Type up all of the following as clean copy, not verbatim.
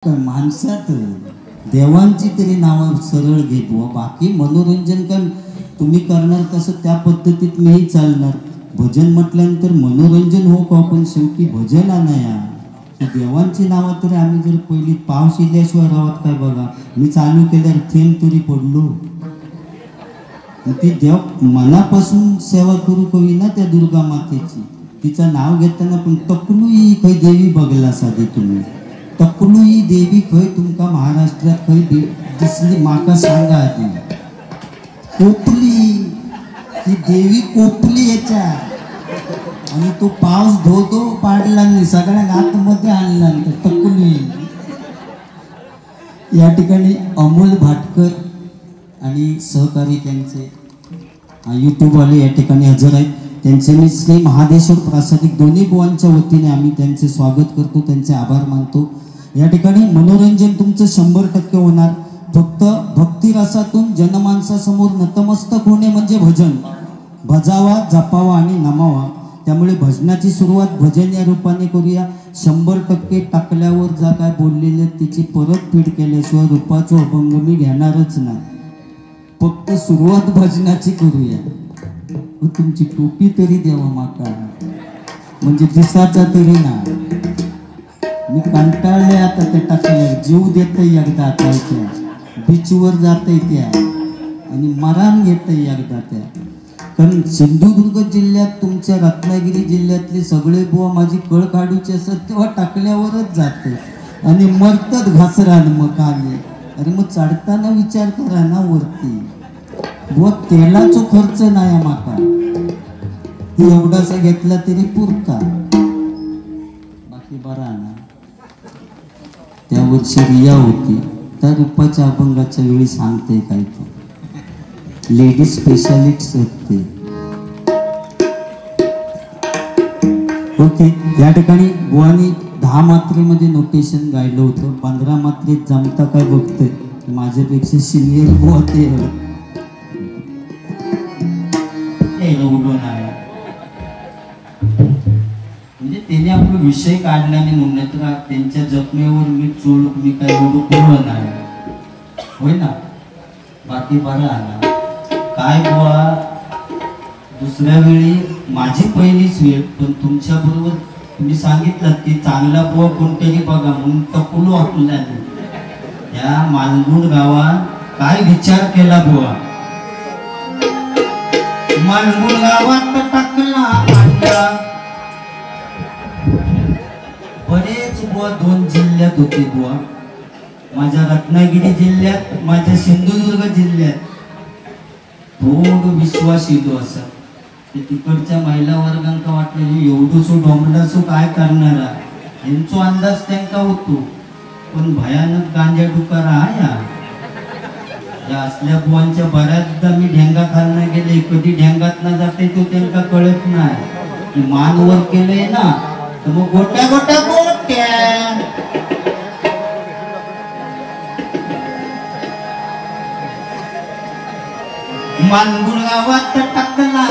माणसात देवांची तरी नावं सरळ घेत व बाकी मनोरंजन काय तुम्ही करणार तसं त्या पद्धतीत मीही चालणार. भजन म्हटल्यानंतर मनोरंजन हो का, पण शेवटी भजन आणाया देवांची नावं तरी आम्ही जर पहिली पाव शिरल्याशिवाय राहत काय. बघा मी चालू केल्यावर थेंब तरी पडलो. ती देव मनापासून सेवा करू कवी ना त्या दुर्गा मातेची. तिचं नाव घेताना पण तकलू ही खै देवी बघला साधी तुम्ही. तकलू ही देवी खय तुमका महाराष्ट्रात खय दिसली माका सांगा आधी. कोपली ती देवी कोपली याच्या आणि तो पाऊस धो धो पाडला नाही सगळ्या आतमध्ये आणला. तकली या ठिकाणी अमोल भाटकर आणि सहकारी त्यांचे यूट्यूबवाले या ठिकाणी हजर आहेत. त्यांचे मी श्री महादेश्वर प्रासादिक दोन्ही बुवांच्या वतीने आम्ही त्यांचे स्वागत करतो, त्यांचे आभार मानतो. या ठिकाणी मनोरंजन तुमचं 100% होणार. फक्त भक्तिरसातून जनमानसासमोर नतमस्तक होणे म्हणजे भजन. भजावा, जपावा आणि नमावा. त्यामुळे भजनाची सुरुवात भजन या रूपाने करूया. 100% टाकल्यावर जा काय बोललेले तिची परतफेड केल्याशिवाय रूपाचा अभंग मी घेणारच नाही. फक्त सुरुवात भजनाची करूया. तुमची टोपी तरी द्यावा माका, म्हणजे दिसाचा तरी ना. मी कंटाळले आता त्या टाकल्या. जीव देतय एकदा त्या बीचवर जातय त्या आणि मरण घेतय एकदा त्या. कारण सिंधुदुर्ग जिल्ह्यात तुमच्या रत्नागिरी जिल्ह्यातले सगळे बुवा माझी कळ काढूचे असत तेव्हा टाकल्यावरच जाते आणि मरतात घासरान. मग काय अरे मग चढताना विचार करा ना वरती. बुवा तेलाचा खर्च नाही माका, एवढासा घेतला तरी पुरता. बाकी बरा ना. त्या वर्षी रिया होती त्या रूपाच्या अभंगाच्या वेळी सांगते काय तो लेडीज स्पेशालिस्ट होते. ओके, या ठिकाणी बुवानी 10 मात्रेमध्ये नोटेशन गायलं होतं. 15 मात्रेत जमता काय बघतोय. माझ्यापेक्षा सिनियर बुवा ते म्हणजे त्याने आपला विषय काढला नाही म्हणून तर त्यांच्या जखमेवर मी चोळूक मी काय एवढं पूर्ण नाही होय ना. बाकी बरं आला काय बुवा. दुसऱ्या वेळी माझी पहिलीच वेळ, पण तुमच्या बरोबर तुम्ही सांगितलं की चांगला बुवा कोणत्याही बघा म्हणून टकलू आपल्याला. या मालगुण गावात काय विचार केला बुवा. मालगुण गावात टाकला आटा. बरेच बुवा 2 जिल्ह्यात होते बुवा. माझ्या रत्नागिरी जिल्ह्यात, माझ्या सिंधुदुर्ग जिल्ह्यात. थोडं विश्वास येतो असं तिकडच्या महिला वर्गांका वाटलेली एवढंसो डोंबलासो काय करणारा यांचा अंदाज त्यांका होतो. पण भयानक गांजा डुकारा या असल्या बुवांच्या बऱ्याचदा मी ढेंगा खालना गेले. कधी ढेंगात ना जाते तो त्यांना कळत नाही की मानवर केलंय ना तर मग गोट्या गोट्या गोट्या. मानगुण गावात टाकला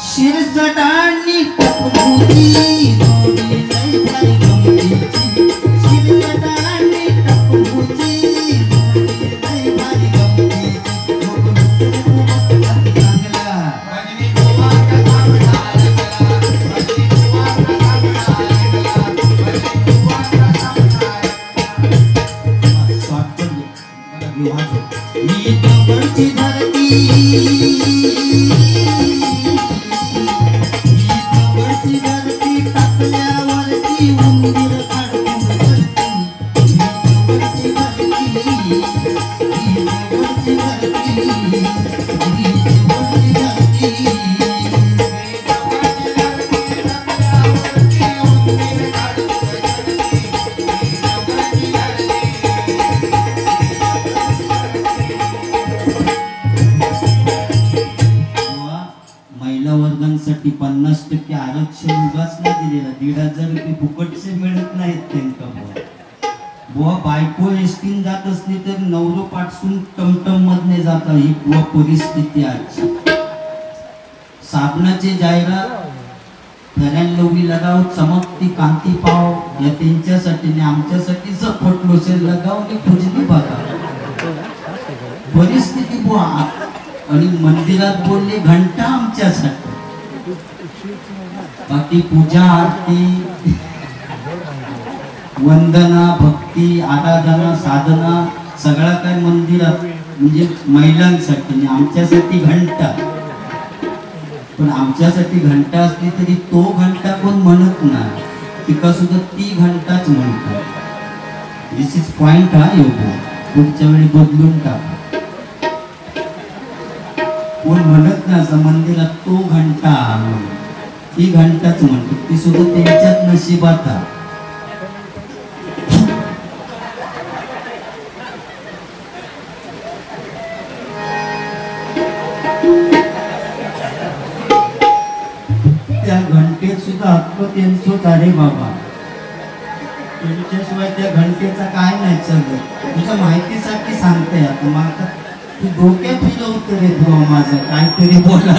शिरसटाणी टपकुती जोडी नाही भारी गमतीची. शिरसटाणी टपकुती जोडी नाही भारी गमतीची. धरती टाकल्यावरती उंदीर काढून वर्गांसाठी 50% आरक्षण उगाच नाही दिलेला. 1,500 रुपये फुकटचे मिळत नाहीत त्यांना बुवा. बायको एसटीन जात असली तर नवरो पाठसून टमटम मधने जाता. ही बुवा परिस्थिती आजची. साबणाची जाहिरात फॅन लवली लगाव चमकती कांती पाव या त्यांच्यासाठी आणि आमच्यासाठी सपोर्ट लोसेल लगाव आणि पूजनी बघा परिस्थिती बुवा. आणि मंदिरात बोलले घंटा आमच्यासाठी. बाकी पूजा आरती वंदना भक्ती आराधना साधना सगळा काय मंदिरात म्हणजे महिलांसाठी आणि आमच्यासाठी घंटा. पण आमच्यासाठी घंटा असली तरी तो घंटा कोण म्हणत नाही, तिका सुद्धा ती घंटाच म्हणतात. दिस इज पॉइंट हा योग. पुढच्या वेळी बदलून टाक. कोण म्हणत नाही असं मंदिरात तो घंटा ती घंटाच म्हणतो. ती सुद्धा त्यांच्यात नशिबात आहे. त्या घंटेत सुद्धा हक्क त्यांचोच आहे बाबा. त्यांच्याशिवाय त्या घंटेचा काय नाही चालत. तुझ्या माहितीसाठी सांगते आता. मला तू डोक्यात फिरवतो रे बुवा माझं काहीतरी बोला.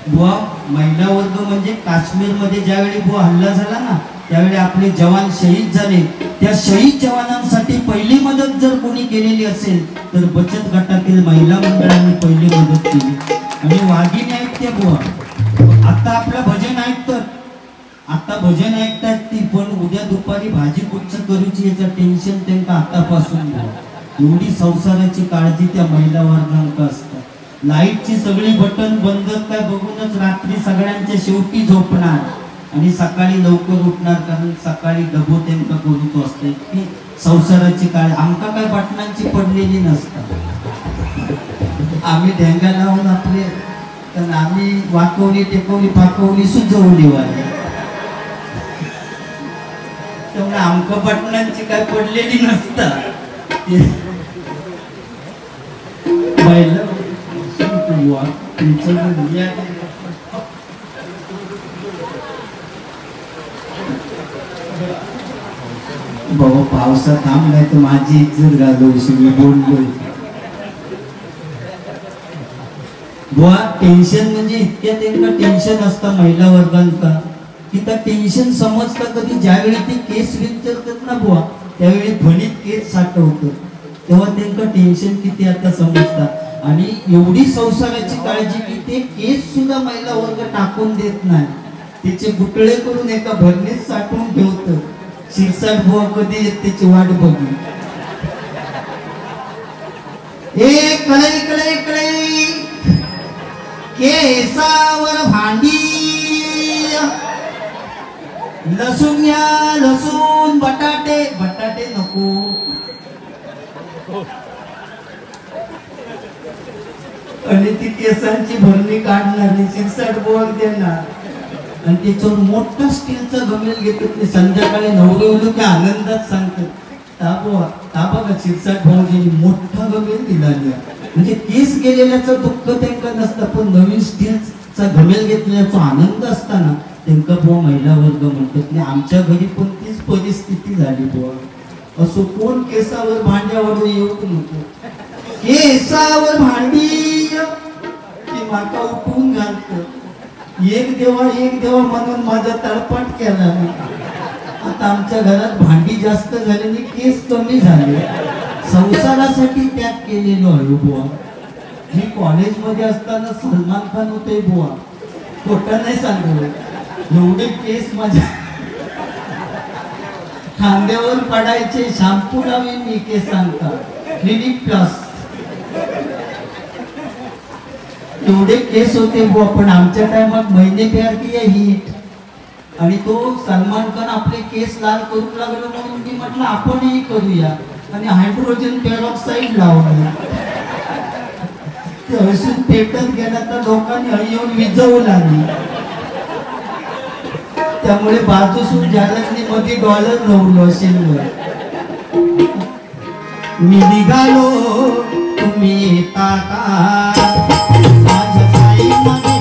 बुवा महिला वर्ग म्हणजे काश्मीरमध्ये ज्यावेळी बुवा हल्ला झाला ना त्यावेळी आपले जवान शहीद झाले. त्या शहीद जवानांसाठी पहिली मदत जर कोणी केलेली असेल तर बचत गटातील महिला मंडळांनी पहिली मदत केली. आणि वाघिणी आहेत त्या बुवा. आता आपलं भजन ऐकतात, आता भजन ऐकतात ती, पण उद्या दुपारी भाजी कुठची करूची याचं टेन्शन त्यांना आतापासून. एवढी संसाराची काळजी त्या महिला वर्गांक असतात. लाईटची सगळी बटन बंद काय बघूनच रात्री सगळ्यांच्या शेवटी झोपणार आणि सकाळी लवकर उठणार, कारण सकाळी डबो त्यांना करूच असते. की संसाराची काळजी आमका काय बटनांची पडलेली नसतात. आम्ही ढेंगा लावून आपले, कारण आम्ही वाकवली टेकवली पाकवली सुजवली वाली, त्यामुळे आमका बटनांची काय पडलेली नसतात. बाबा पावसात थांबलाय तर माझी इज्जत घालवशी मी बोललोय. बुवा टेन्शन म्हणजे इतक्या त्यांना टेन्शन असतं महिला वर्गांका की त्या टेन्शन समजतं कधी ज्यावेळी ते केस विचारतात ना बुवा त्यावेळी ध्वनीत केस साठवतं तेव्हा त्यांना टेन्शन किती आता समजतात. आणि एवढी संसाराची काळजी की ते केस सुद्धा महिला वर्ग टाकून देत नाही, त्याचे गुटळे करून एका भरणीत साठवून ठेवतं. शिरसाट बुवा कधी येत त्याची वाट बघून. ए कळई कळई कळई केसावर भांडी, लसूण या लसूण, बटाटे बटाटे नको. आणि ती केसांची भरणी काढणार शिरसाट बोल देणार आणि त्याच्यावर मोठा स्टीलचा गमेल घेतात. ते संध्याकाळी नवरवलं की आनंदात सांगतात ता बघा शिरसाट भाऊजींनी मोठा गमेल दिला. म्हणजे केस गेलेल्याचं दुःख त्यांना नसतं, पण नवीन स्टीलचा गमेल घेतल्याचा आनंद असताना त्यांना बुवा महिला वर्ग म्हणतात. नाही आमच्या घरी पण तीच परिस्थिती झाली बुवा. असो कोण केसावर भांड्यावर येऊच नको. केसावर भांडी ती माका उठवून घालत. एक देवा म्हणून माझा तळपाट केला. आता आमच्या घरात भांडी जास्त झाली आणि केस कमी झाले. संसारासाठी त्याग केलेलो आहे बुवा. मी कॉलेजमध्ये असताना सलमान खान होते बुवा, खोटं नाही सांगू. एवढे केस माझ्या खांद्यावर पडायचे. शॅम्पू लावून मी केस सांगता क्लिनिक प्लस एवढे केस होते बुवा. पण आमच्या टायमात महिने प्यार किया हिट आणि तो सलमान खान आपले केस लाल करू लागलो म्हणून मी म्हटलं आपणही करूया आणि हायड्रोजन पेरॉक्साईड लावलं. ते हसून पेटत गेला तर लोकांनी येऊन विजवू लागली. त्यामुळे बाजूसून जालनी मध्ये डॉलर रवलो असेल. मी निघालो तुम्ही येता का माझ्या साई मध्ये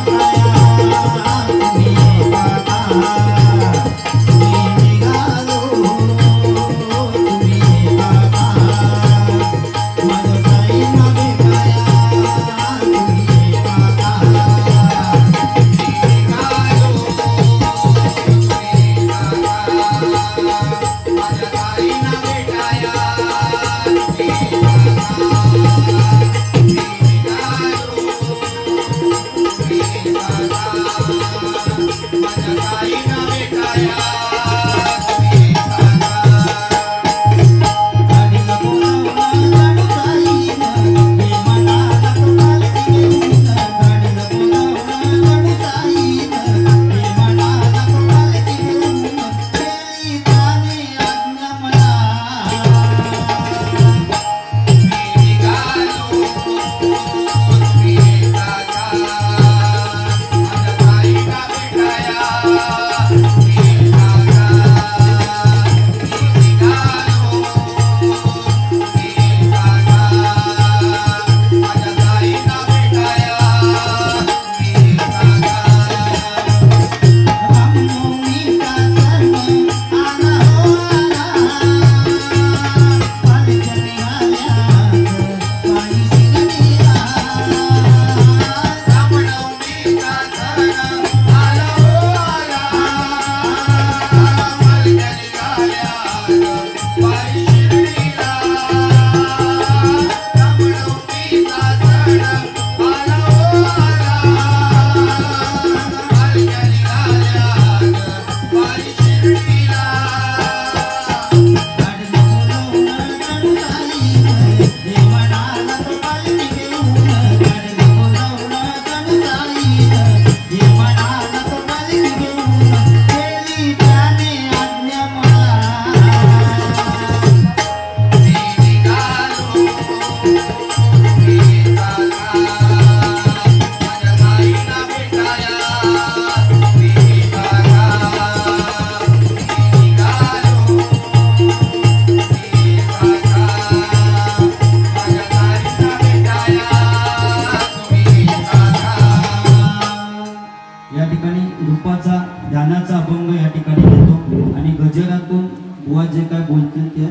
बुवा जे काय बोलतील ते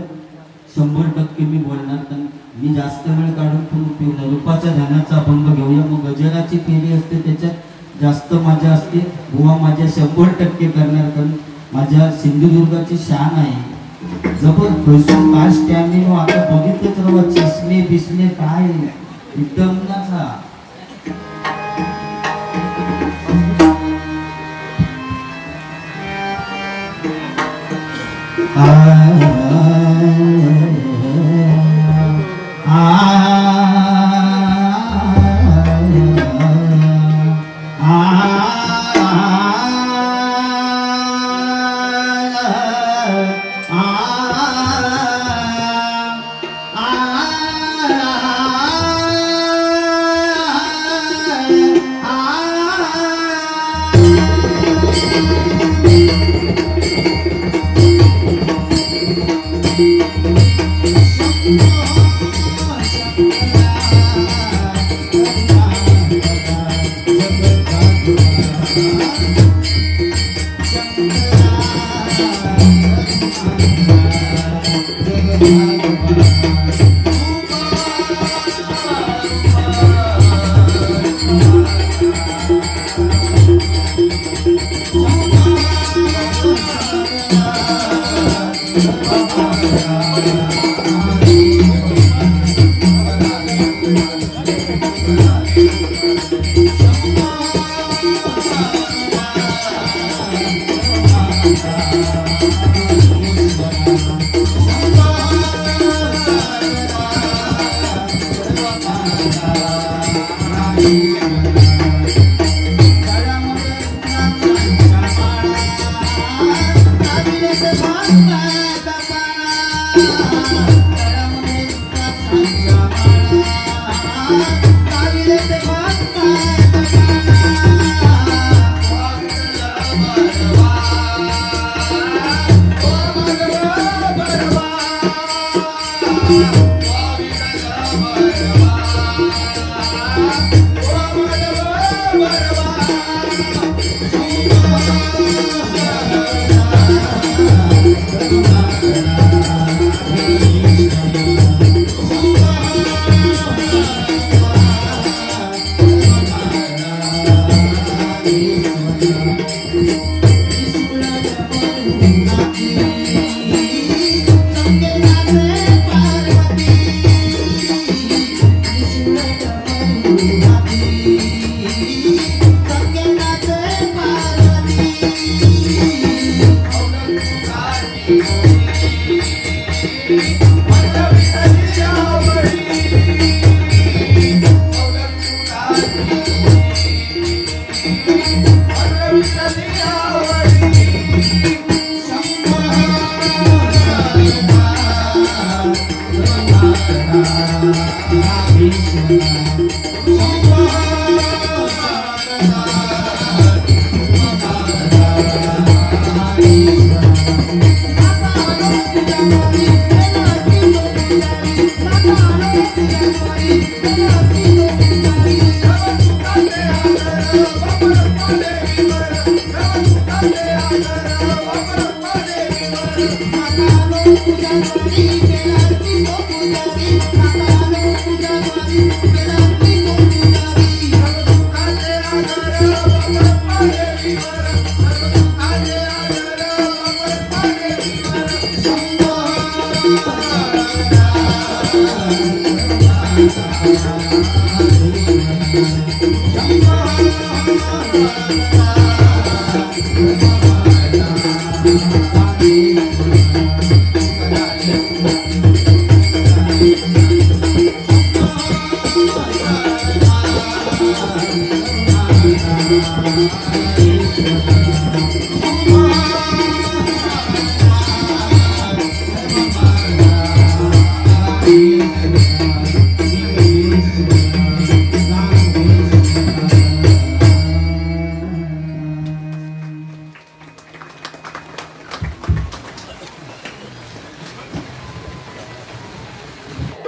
100% मी बोलणार, कारण मी जास्त वेळ काढून पण उपयोग नाही. रूपाच्या ध्यानाचा अभंग घेऊया. मग गजराची फेरी असते त्याच्यात जास्त मजा असते. बुवा माझ्या 100% करणार, कारण माझ्या सिंधुदुर्गाची शान आहे जबरदस्त. काय स्टॅमिना आता बघितलंच राहा, चष्मे बिस्मे काय एकदम ना.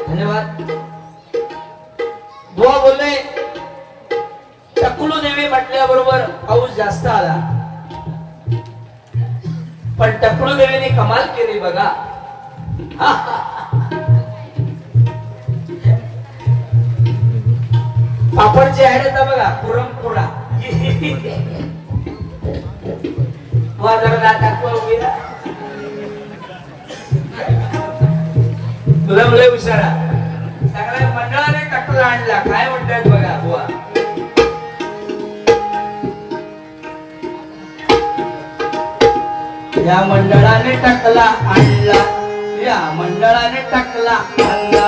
धन्यवाद. बुवा बोलले टकुलू देवी म्हटल्याबरोबर पाऊस जास्त आला. पण टकलू देवीने कमाल केली बघा. पापडची ऍड येतात बघा, पुरणपोळा. तुला मुले हुशारा सगळ्या मंडळाने टकला आणला. काय म्हणतात बघा बुवा. या मंडळाने टकला आणला, या मंडळाने टकला आणला,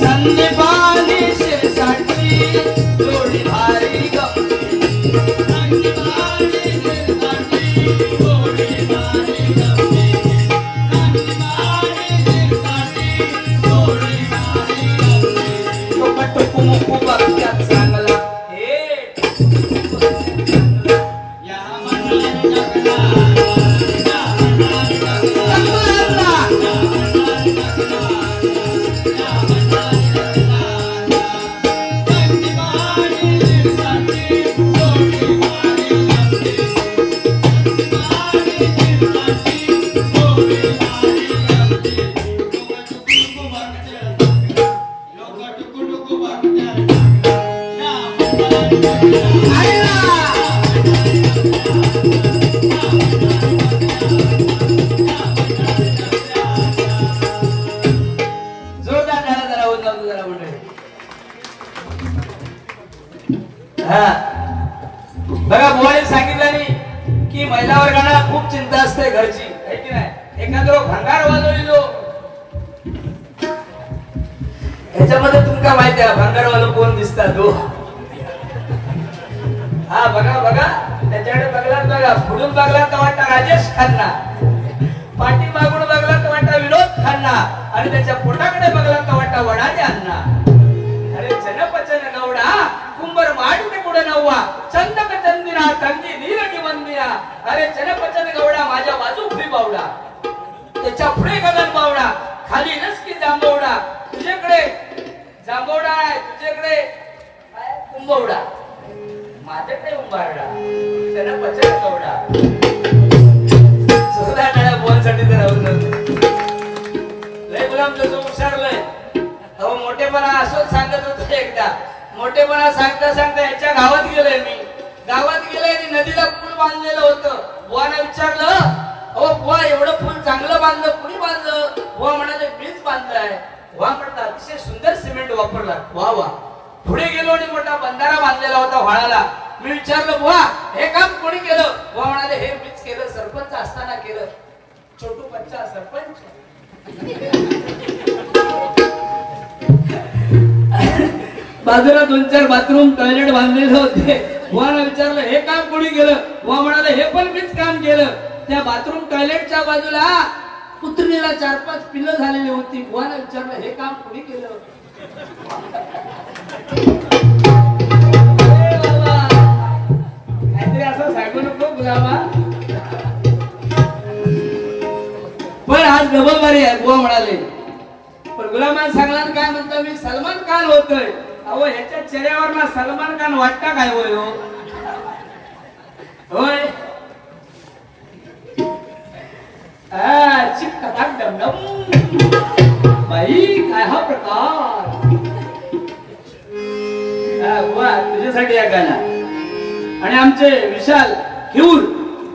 संदीपानी शिरसाठी जोडी भारी बघा. बुवाने सांगितलं नाही की महिला वर्गाला खूप चिंता असते घरची, आहे की नाही. एखादा भंगार वाजवलो याच्यामध्ये तुमका माहिती आहे भंगार वालो कोण दिसतात तो. हा बघा बघा त्याच्याकडे बघलात बघा. पुढून बघलात तर वाटतं राजेश खन्ना, पाठी मागून बघलात तर वाटतं विनोद खन्ना, आणि त्याच्या पोटाकडे बघलात तर वाटतं वडाचे अण्णा. अरे जनपचन गौडा कुंभर माडुके पुढे नव्वा, चंदक चंदिना तंगी नीरगी वंदिना. अरे जनपचन गौडा माझ्या बाजू उभी बावडा, त्याच्या पुढे गगन बावडा, खाली नसकी जांभवडा. तुझ्याकडे जांभवडा आहे, तुझ्याकडे कुंभवडा, माझ्याकडे उंबारडा. जनपचन गौडा 14 टाळ्या बोलसाठी तर राहून लय गुलाम जसं उशारलंय. अहो मोठेपणा असंच सांगत होतो एकदा. मोठेपणा सांगता सांगता याच्या गावात गेलोय मी. गावात गेलोय आणि नदीला पूल बांधलेलं होतं. बुवाने विचारलं, अहो बुवा एवढं पूल चांगलं बांधलं, कुणी बांधलं? बुवा म्हणाले मीच बांधलाय. बुवा म्हणतात अतिशय सुंदर सिमेंट वापरला. वा वा. पुढे गेलो आणि मोठा बंधारा बांधलेला होता व्हाळाला. मी विचारलं बुवा हे काम कोणी केलं? बुवा म्हणाले हे मीच केलं, सरपंच असताना केलं. छोटू बच्चा सरपंच. बाजूला 2-4 बाथरूम टॉयलेट बांधलेले होते. बुवाला विचारलं हे काम कोणी केलं? बुवा म्हणाले हे पण मीच काम केलं. त्या बाथरूम टॉयलेटच्या बाजूला पुतणीला 4-5 पिल्लं झालेली होती. बुवाला विचारलं हे काम कोणी केलं? काहीतरी असं सांगू नको गुलामा. पण आज डबल बारी आहे बुवा म्हणाले. पण गुलामान सांगला काय म्हणतो मी सलमान खान होतोय. अहो ह्याच्या चेहऱ्यावर ना सलमान खान वाटता काय होय हो? होय चिकटक डमडम बाई काय हा प्रकार. तुझ्यासाठी या गाणं. आणि आमचे विशाल हिऊर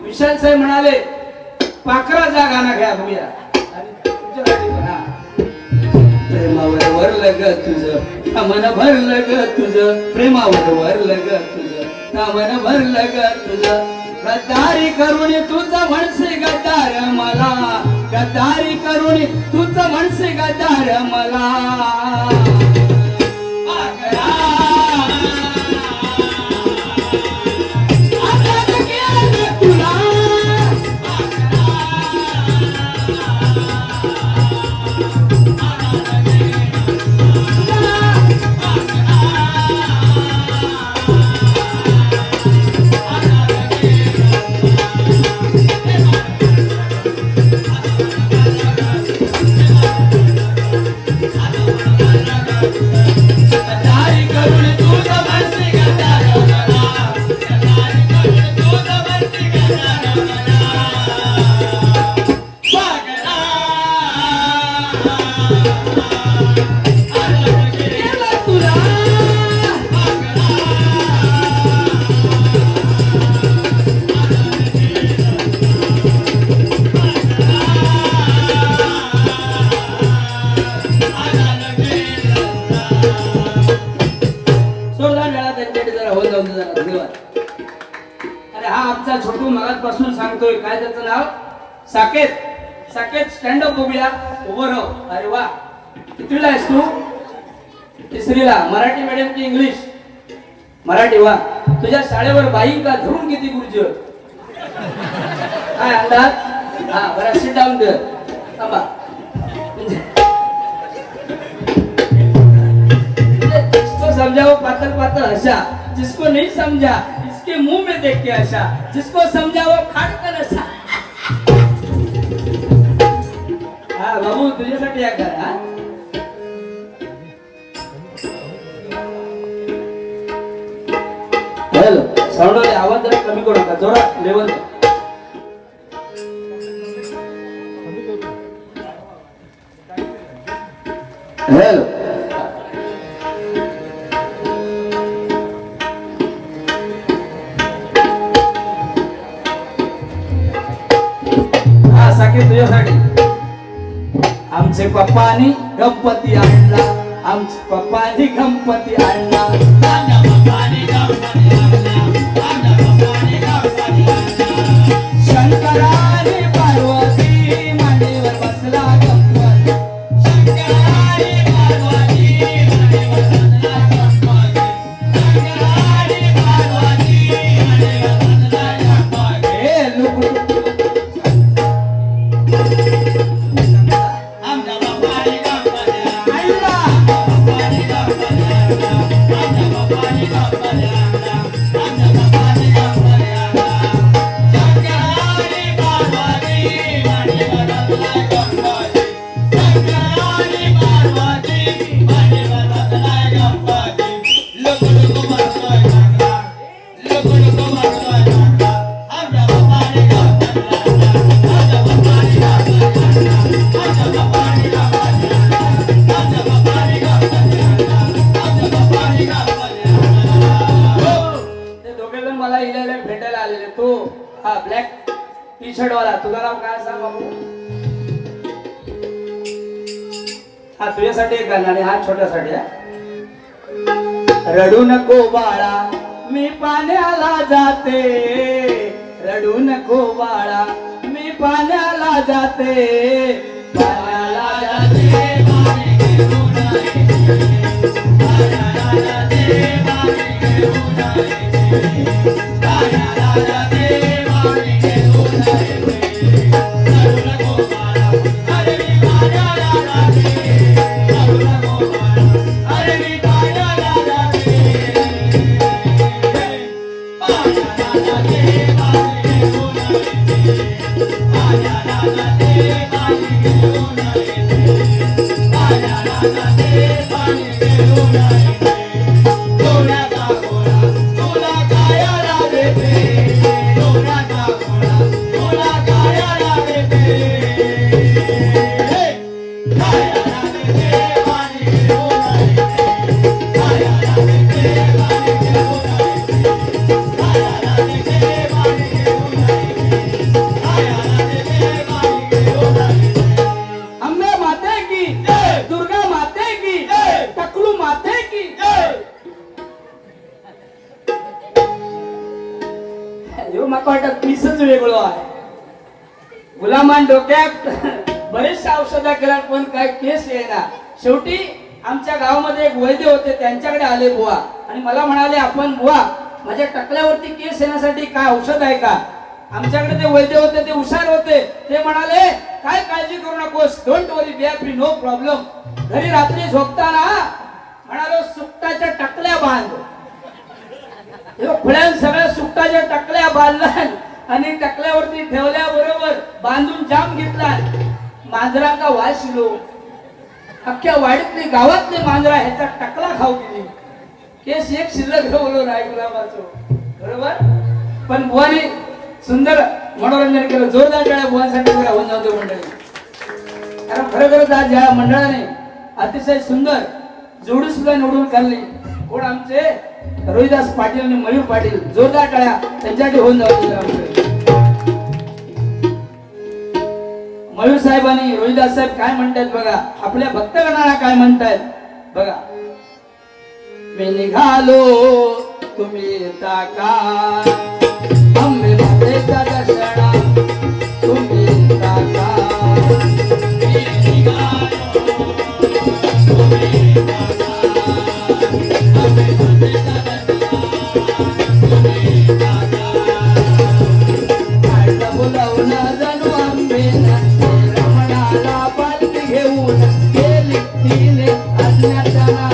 विशाल साहेब म्हणाले पाखराचा गाणं घ्या बघूया. आणि तुझ्यासाठी म्हणा प्रेमावर वरलं ग तुझं मन भरलं ग तुझं, प्रेमावर वरलं ग तुझं मन भरलं ग तुझं. गद्दारी करून तुझं म्हणसे गद्दार मला, गद्दारी करून तुझं म्हणसे गद्दार मला. छोटू मगापासून सांगतोय काय त्याचं नाव साकेत साकेत स्टँड अप बघूया उभं राहू. अरे वा कितवीला आहेस तू? तिसरीला. मराठी मीडियम की इंग्लिश? मराठी. वा तुझ्या शाळेवर बाईंका धरून किती गुरुजी काय अंदाज? हा बरं सिट डाऊन कर थांबा. जिसको समझाओ पातल पातल हसा, जिसको नहीं समझा इसके मुंह में देख के हसा, जिसको समझा वो खाटकन हसा. हा बाबू तुझ्यासाठी या कर. हा हॅलो साऊंड वाले आवाज जरा कमी करू नका, जोरात लेवल. हॅलो तुझ्यासाठी. आमचे पप्पानी गणपती आणला, आमचे पप्पानी गणपती आणला, शंकराने पार्वती मांडीवर बसला गणपती, शंकराने पार्वती मांडीवर बसला गणपती, शंकराने पार्वती मांडीवर बसला गणपती. हे लोक भेटायला आलेले. तो हा ब्लॅक टी शर्ट वाला, तुझं नाव काय सांग बाबू? हा तुझ्यासाठी एक गाणं आणि हा छोट्यासाठी. रडू नको बाळा मी पाण्याला जाते, रडू नको बाळा मी पाण्याला जाते, पाण्याला जाते पाणी घेऊन येते, पाण्याला जाते पाणी घेऊन येते, पाण्याला जाते पाणी घेऊन येते. रडू नको बाळा अरे मी पाण्याला जाते, रडू नको बाळा अरे मी पाण्याला जाते, पाण्याला जाते पाणी घेऊन येते, पाण्याला जाते पाणी घेऊन येते, पाण्याला जाते पाणी घेऊन येते. डोळ्याचा गोळा तुला गायाला देते, डोळ्याचा गोळा तुला गायाला देते, गायाला देते पाणी घेऊन येते, गायाला देते पाणी घेऊन येते, गायाला देते पाणी घेऊन येते, गायाला देते पाणी घेऊन येते. अंबे माते की जय, दुर्गा माते की जय, टकलू माते की जय. माका वाटत पीसच वेगळं आहे. गुलामान डोक्यात बरेचशा औषधा केल्या पण काय केस येईना. शेवटी आमच्या गावामध्ये एक वैद्य होते, त्यांच्याकडे आले बुवा आणि मला म्हणाले आपण बुवा माझ्या टकल्यावरती केस येण्यासाठी काय औषध आहे का? आमच्याकडे ते वैद्य होते, ते हुशार होते. ते म्हणाले काय काळजी करू नकोस, don't worry be happy, no problem. घरी रात्री झोपताना म्हणालो सुकटाच्या टकल्या बांध. फुल्यां सगळ्या सुकटाच्या टकल्या बांधल्या आणि टकल्यावरती ठेवल्याबरोबर बांधून जाम घेतला. मांजरांका वाशिलो, अख्ख्या वाडीतली गावातली मांजरा ह्याचा टकला खाऊ गेली. केस एक शिल्लक ठेवलो नाही गुलाबाचो, बरोबर. पण बुवाने सुंदर मनोरंजन केलं. जोरदार टाळ्या बुवांसाठी होऊन जाऊ दे मंडळी. कारण खरोखरच आज या मंडळाने अतिशय सुंदर जोडी सुद्धा निवडून काढली. कोण आमचे रोहिदास पाटील आणि मयूर पाटील. जोरदार टाळ्या त्यांच्यासाठी होऊन जाऊ दे. मयूर साहेब आणि रोहिदास साहेब काय म्हणतात बघा, आपल्या भक्तगणाला काय म्हणतायत बघा. मी निघालो तुम्ही येता का, आंबे मातेचा दर्शना तुम्ही येता का. मी निघालो तुम्ही येता का, आंबे मातेचा दर्शना तुम्ही येता का. आईला बोलावून जणू आंबेना रमणाला पालखी घेऊन गेली तिने अज्ञाताना.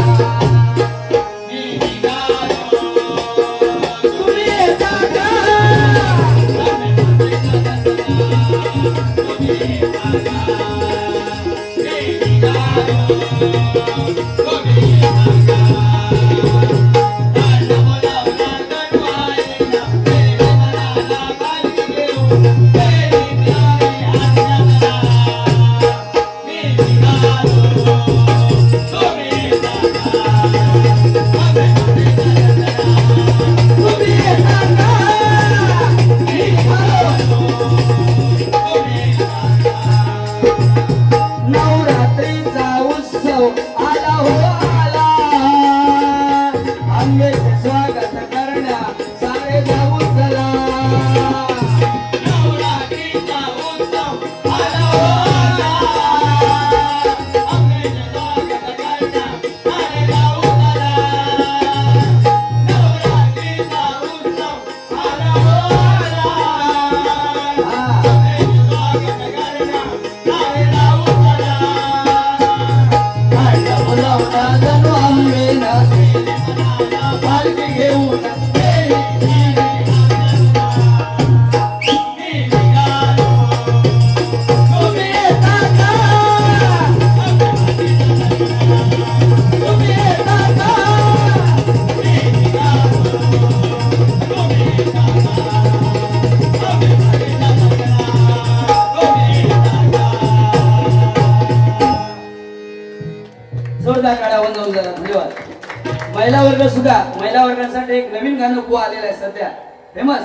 महिला वर्गासाठी एक नवीन गाणं बुवा आलेलं आहे सध्या फेमस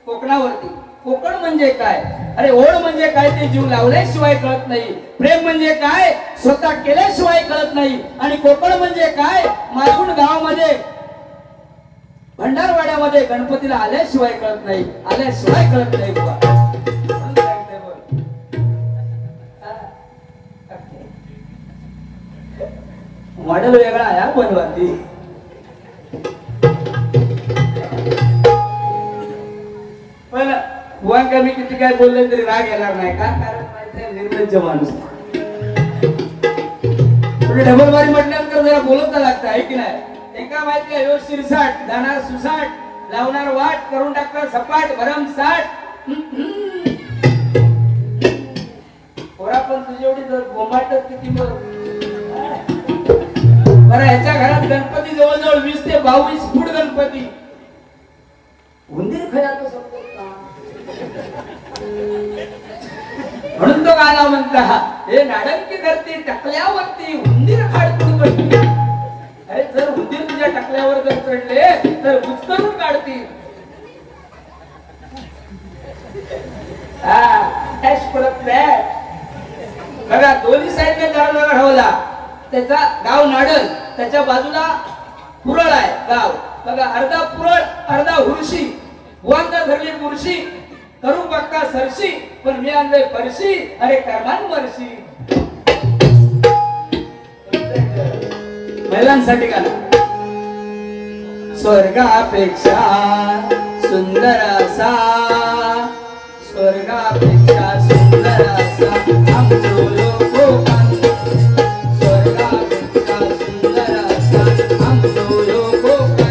कोकणावरती. कोकण म्हणजे काय, अरे ओढ म्हणजे काय ते जीव लावल्याशिवाय कळत नाही. प्रेम म्हणजे काय स्वतः केल्याशिवाय कळत नाही. आणि कोकण म्हणजे काय मालगुण गावामध्ये भंडारवाड्यामध्ये गणपतीला आल्याशिवाय कळत नाही. आल्याशिवाय कळत नाही बुवा. मॉडेल वेगळा आहे बनवाती. पण बुवांका मी किती काय बोलले तरी राग येणार नाही का, कारण माहिती निर्लज्ज माणूस. ढबलबारी म्हटल्यानंतर जरा बोलत लागतं आहे की नाही. एका माहिती आहे शिरसाट जाणार सुसाट, लावणार वाट करून टाकणार सपाट भरमसाट. पोरा पण तुझी एवढी बोंबाटत किती बरं. ह्याच्या घरात गणपती जवळजवळ 20 ते 22 फूट गणपती. उंदीर खयातो शब्द म्हणून तो गाणं म्हणता, हे नाडंकी धरती टकल्यावरती उंदीर खाडतून बसली. अरे जर उंदीर तुझ्या टकल्यावर जर चढले तर बुचकरून काढतील. बघा दोन्ही साईडने दरवाजा ठेवला. त्याचा गाव नाडल, त्याच्या बाजूला पुरळ आहे गाव. बघा अर्धा पुरळ अर्धा हुरशी. बुवांना धरली बुरशी करू पक्का सरशी, पण मी आणले फरशी. अरे कर्मान वर्षी. महिलांसाठी गाणं. स्वर्गापेक्षा सुंदर असा, स्वर्गापेक्षा सुंदर असा आमचो लोकोकान. स्वर्गापेक्षा सुंदर असा आमचो लोकोकान.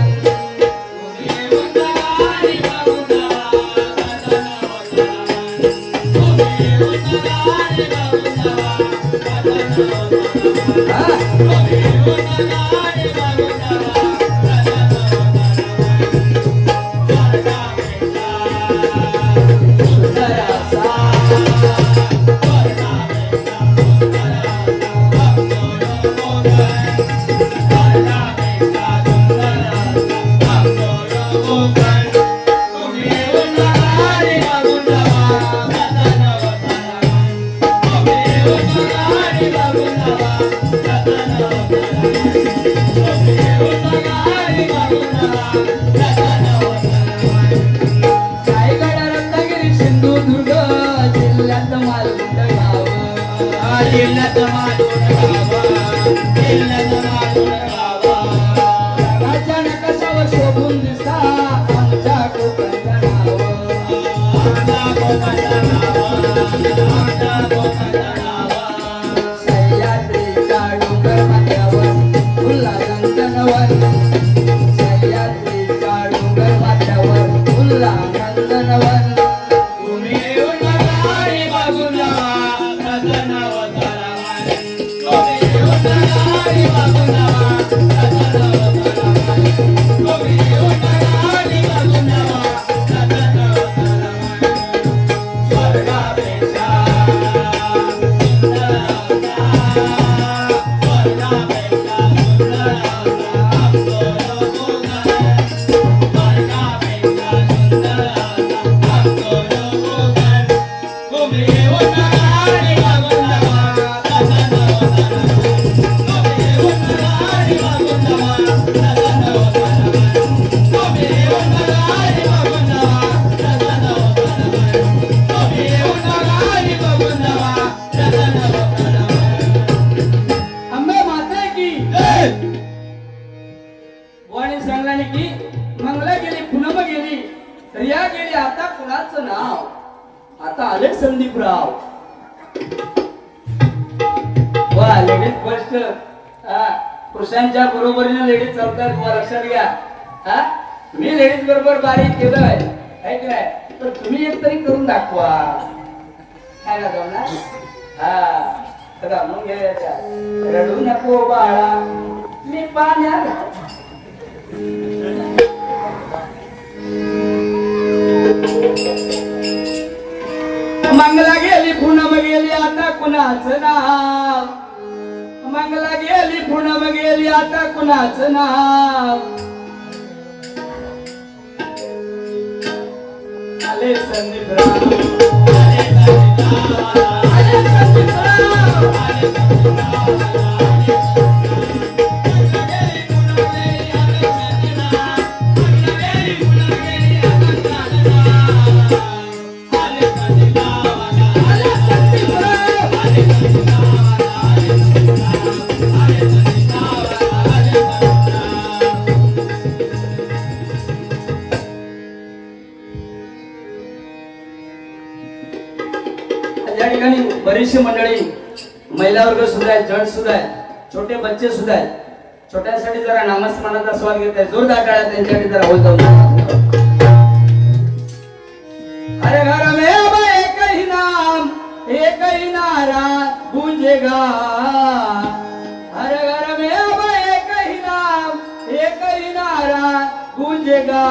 रायगड रत्नागिरी सिंधुदुर्ग जिल्ह्यात मालवण गाव जिल्ह्यात जगाच्या नकाशावर शोभून दिसता आमच्या कोकणचं नाव सह्याद्रीच्या डोंगर माथ्यावर फुलला नंदनवन सह्याद्रीच्या डोंगर माथ्यावर फुलला नंदनवन तुम्ही येऊन आणि बघून जावा रतन अवतारवान तुम्ही येऊन आणि बघून जावा रतन अवतारवान तुम्ही येऊन आणि बघून जावा रतन अवतारवान स्वर्गापेक्षा सुंदर स्वर्गापेक्षा सुंदर आमचो कोकण स्वर्गापेक्षा सुंदर आमचो कोकण तुम्ही येऊन आणि बघून जावा रतन अवतारवान तुम्ही येऊन आणि बघून जावा रतन अवतारवान तुम्ही येऊन आणि बघून जावा रतन अवतारवान तुम्ही येऊन आणि बघून जावा रतन अवतारवान अंबे माते की जय वाणी सांगलाने की मंगला गेली पुनम गेली रिया गेली आता कुणाचं नाव आता आले संदीपराव वा लेडीज फर्स्ट पुरुषांच्या बरोबरीने लेडीज चालतात वा लक्षात घ्या मी लेडीज बरोबर बारीक केलंय आहे की नाही तर तुम्ही एक तरी करून दाखवा काय ना जाऊ मग घ्यायच्या रडू नको बाळा मी पाण्यात मंगला गेली पुनम गेली आता कुणाचं नाव मंगला गेली पुनम गेली आता कुणाचं नाव आले संदीपराव आले संदीपराव आले संदीपराव आले या ठिकाणी बरीचशी मंडळी महिला वर्ग सुद्धा आहेत जण सुद्धा आहेत छोटे बच्चे सुद्धा आहेत छोट्यासाठी जरा नामस्मरणाचा स्वाद घेत आहे जोरदार टाळ्या त्यांच्यासाठी जरा होत जाऊ हरे घर में अब एक ही नारा गूंजेगा हर घर में अब एक ही नारा गूंजेगा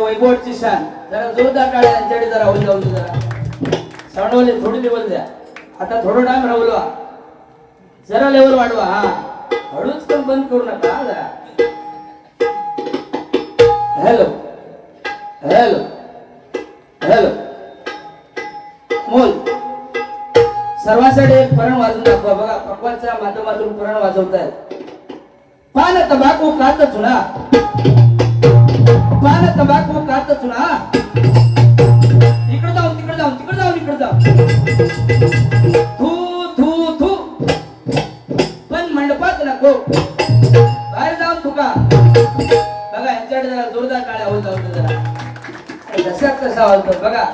वैभवची शान जरा जोरदार टाळ्या त्यांच्याकडे जरा होऊन जाऊन जरा साऊंडवाले थोडी लेवल द्या आता थोडं टाइम राहलो जरा लेवल वाढवा हळूच पण बंद करू नका जरा हॅलो हॅलो हॅलो मोल सर्वांसाठी एक परण वाजवून दाखवा बघा पक्वाच्या माध्यमातून परण वाजवतायत पान तंबाखू खात चुना पान तंबाखू खात चुना इकडे जाऊन तिकडे जाऊन तिकडे जाऊन इकडे जाऊन थू थू थू पण मंडपात नको बाहेर जाऊन थुका बघा यांच्याकडे जरा जोरदार काळ्या होत जाऊ जरा जशात कसा होतो बघा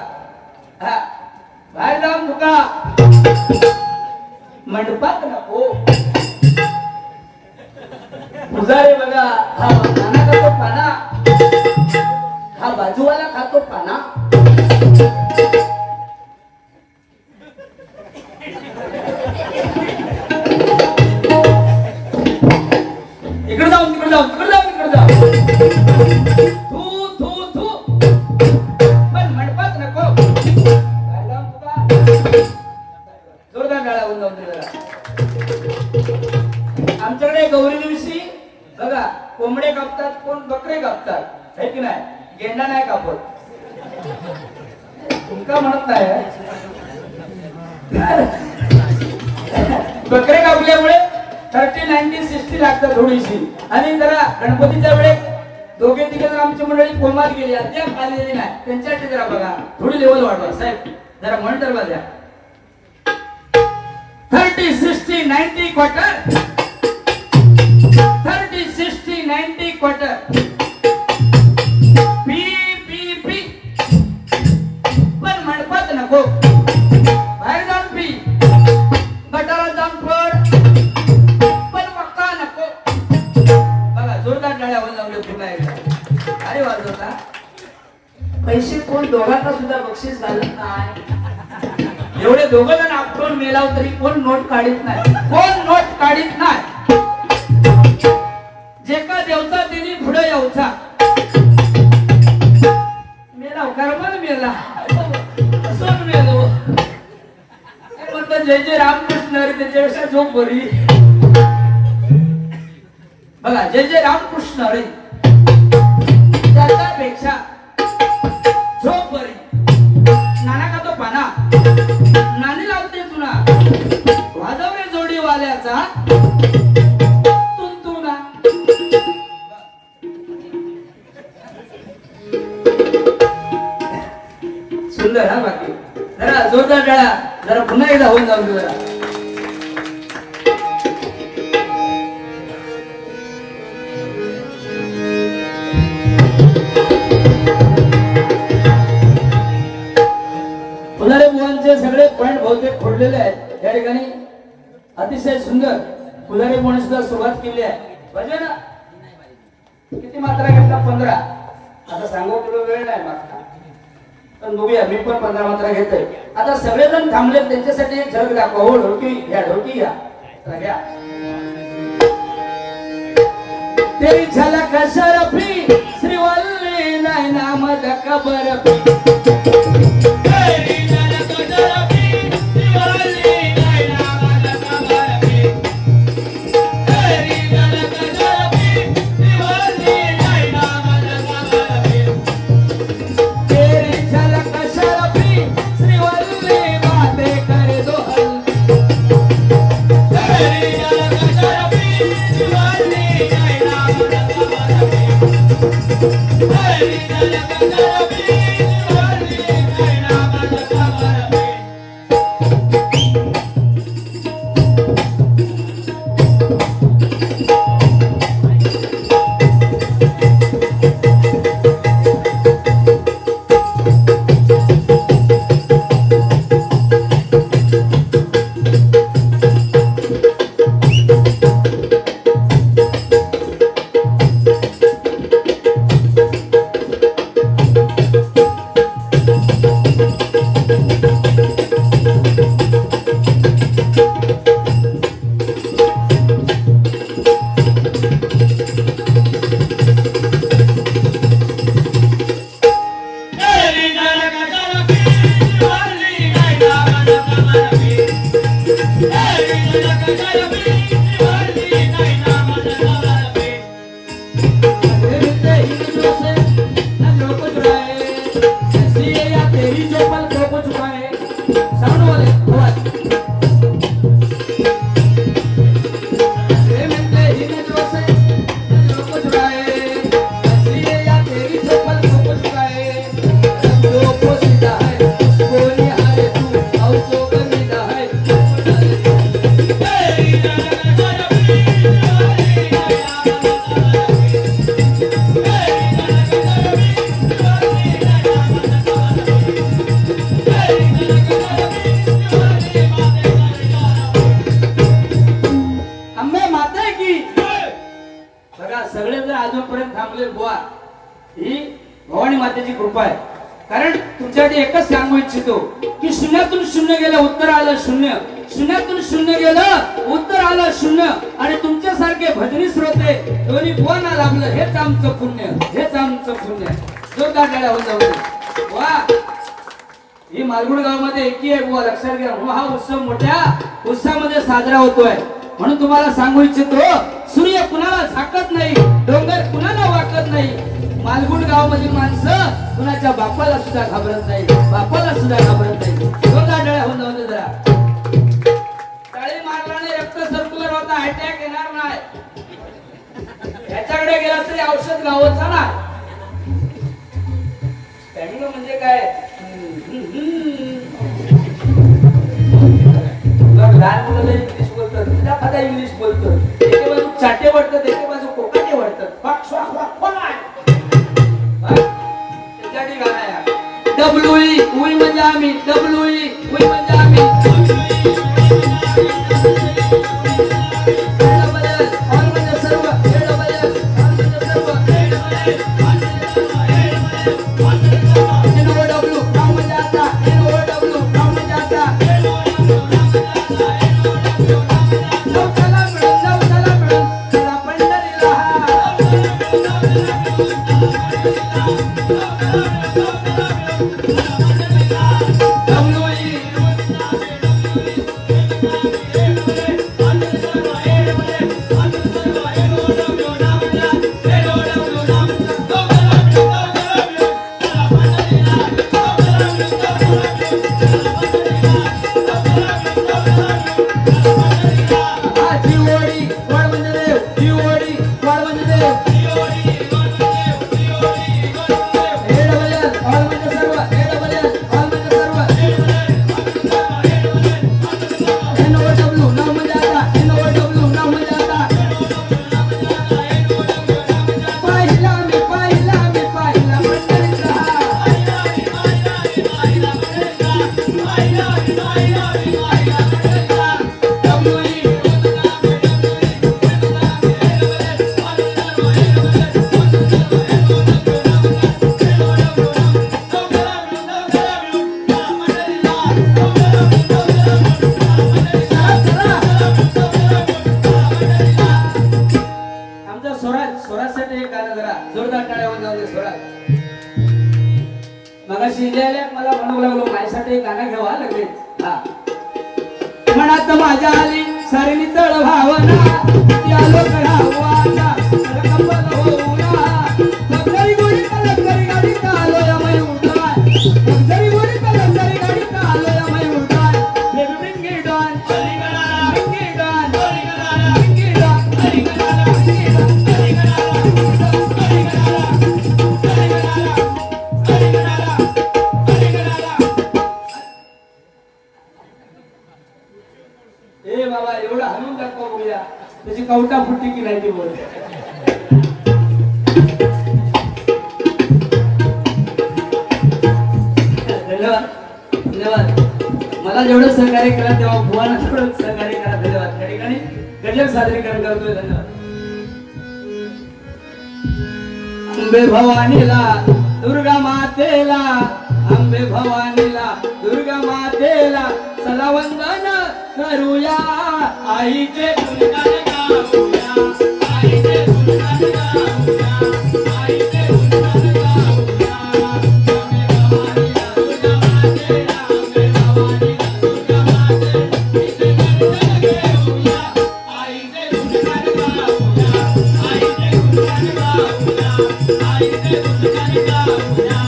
हा बाहेर जाऊन थुका मंडपात नको. पुजारी बघा, हा नाना खातो पाना, हा बाजूवाला खातो पाना. इकडे जाऊन तिकडे जाऊन तिकडे जाऊन तिकडे जाऊ. थू थू थू पण मंडपात नको. जोरदार गाळा होऊन जाऊन जरा. आमच्याकडे गौरी दिवशी बघा कोंबडे कापतात, कोण बकरे कापतात, है की नाही? गेंडा नाही कापत. तुमका म्हणत नाही. बकरे कापल्यामुळे 30, 90, 60 लागतात थोडीशी. आणि जरा गणपतीच्या वेळेस दोघे तिघे जर आमची मंडळी कोमात गेली, अद्याप आलेली नाही, त्यांच्यासाठी जरा बघा थोडी लेवल वाढवा साहेब. जरा म्हण तर बघा 30, 60, 90 quarter. 30, 60, 90 quarter. P P P पण मंडपात नको. बाहेर जाऊन पी, गटारात जाऊन पड, पण मक्का नको. बघा जोरदार टाळ्या वाजवल्या पुन्हा एकदा. अरे वाजवता पैसे कोण दोघांना सुद्धा बक्षीस घालत नाही. एवढे दोघं जण आपण मेलाव तरी कोण नोट काढीत नाही. कोण नोट काढीत नाही. जे का देवचा देणी पुढे येऊचा मेलाव कर्मन मेला असं मेलो. म्हणतात जय जय रामकृष्ण हरी, त्याच्यापेक्षा झोप बरी. बघा जय जय रामकृष्ण हरी त्याच्यापेक्षा झोप बरी. नाना का तो पाना, नानी लावते तुना, वाजव रे जोडी वाल्याचा तुंतुना. सुंदर हा बाकी. जरा जोरदार टाळ्या जरा पुन्हा एकदा होऊन जाऊ जरा. पुजारी बुवांचे सगळे पॉइंट बहुतेक खोडलेले आहेत या ठिकाणी. अतिशय सुंदर पुजारी बुवांनी सुद्धा सुरुवात केली आहे. भजन किती मात्रा घेतला? 15. आता सांगू तुला वेळ नाही मागता, पण बघूया मी पण 15 मात्रा घेतोय. आता सगळेजण थांबले, त्यांच्यासाठी एक झलक दाखवा. हो ढोलकी घ्या, ढोलकी घ्या, घ्या. तेरी झलक शरफी श्रीवल्ली नैना मद कबर. सगळे जर अजूनपर्यंत थांबले बुवा, ही भवानी मातेची कृपा आहे. कारण तुमच्यासाठी एकच सांगू इच्छितो की शून्यातून शून्य गेलं उत्तर आलं शून्य, शून्यातून शून्य गेलं उत्तर आलं शून्य. आणि तुमच्यासारखे भजनी श्रोते दोन्ही बुवांना लाभलं, हेच आमचं पुण्य, हेच आमचं पुण्य. जोरदार टाळ्या होऊन जाऊ. वा, ही मालगुड गावामध्ये एकी आहे बुवा, लक्षात घ्या. हा उत्सव मोठ्या उत्साहामध्ये साजरा होतोय. म्हणून तुम्हाला सांगू इच्छितो, सूर्य कुणाला झाकत नाही, डोंगर कुणाला वाकत नाही. मालगुड गावामधील माणसं कुणाच्या बापाला सुद्धा घाबरत नाही, बापाला सुद्धा घाबरत नाही. जोरदार टाळ्या होऊन जाऊ जरा. टाळी मारल्याने रक्त सर्क्युलर होता, अटॅक येणार नाही. याच्याकडे गेला तरी औषध गावाचा ना. स्टॅमिना म्हणजे काय? लहान मुलं इंग्लिश बोलतात, तुझ्या खाता इंग्लिश बोलतात. एके बाजू चाटे वाढतात, एके बाजू कोकाटे वाढतात. त्याच्यासाठी गाणं आहे. डब्ल्यूई उई म्हणजे आम्ही, डब्ल्यूई उई म्हणजे आम्ही. मला म्हणू लागलो माझ्यासाठी गाणं घ्यावा लगेच. मनात माझ्या आली सारी तळ भावना, आलो कळावा कंबल होऊया. लक्झरी गोडी लक्झरी गाडीत आलोय मै उठाय, लक्झरी गोडी लक्झरी गाडीत आलोय मै उठाय. Baby bring it on, bring it on, bring it on, bring it on. बाबा एवढा हलून दाखवा बघूया त्याची कवटा फुटी की नाही ती बोल. धन्यवाद धन्यवाद. मला जेवढं सहकार्य केला तेव्हा बुवांना थोडं सहकार्य करा. धन्यवाद. त्या ठिकाणी गजल सादरीकरण करतोय. धन्यवाद. अंबे भवानीला दुर्गा मातेला, अंबे भवानीला दुर्गा मातेला चला वंदन करूया. आईचे गुणगान गाऊया, आईचे गुणगान गाऊया, आईचे गुणगान गाऊया. अंबे भवानीला दुर्गा मातेला, अंबे भवानीला दुर्गा मातेला घेऊया. आईचे गुणगान गाऊया, आईचे गुणगान गाऊया, आईचे गुणगान गाऊया,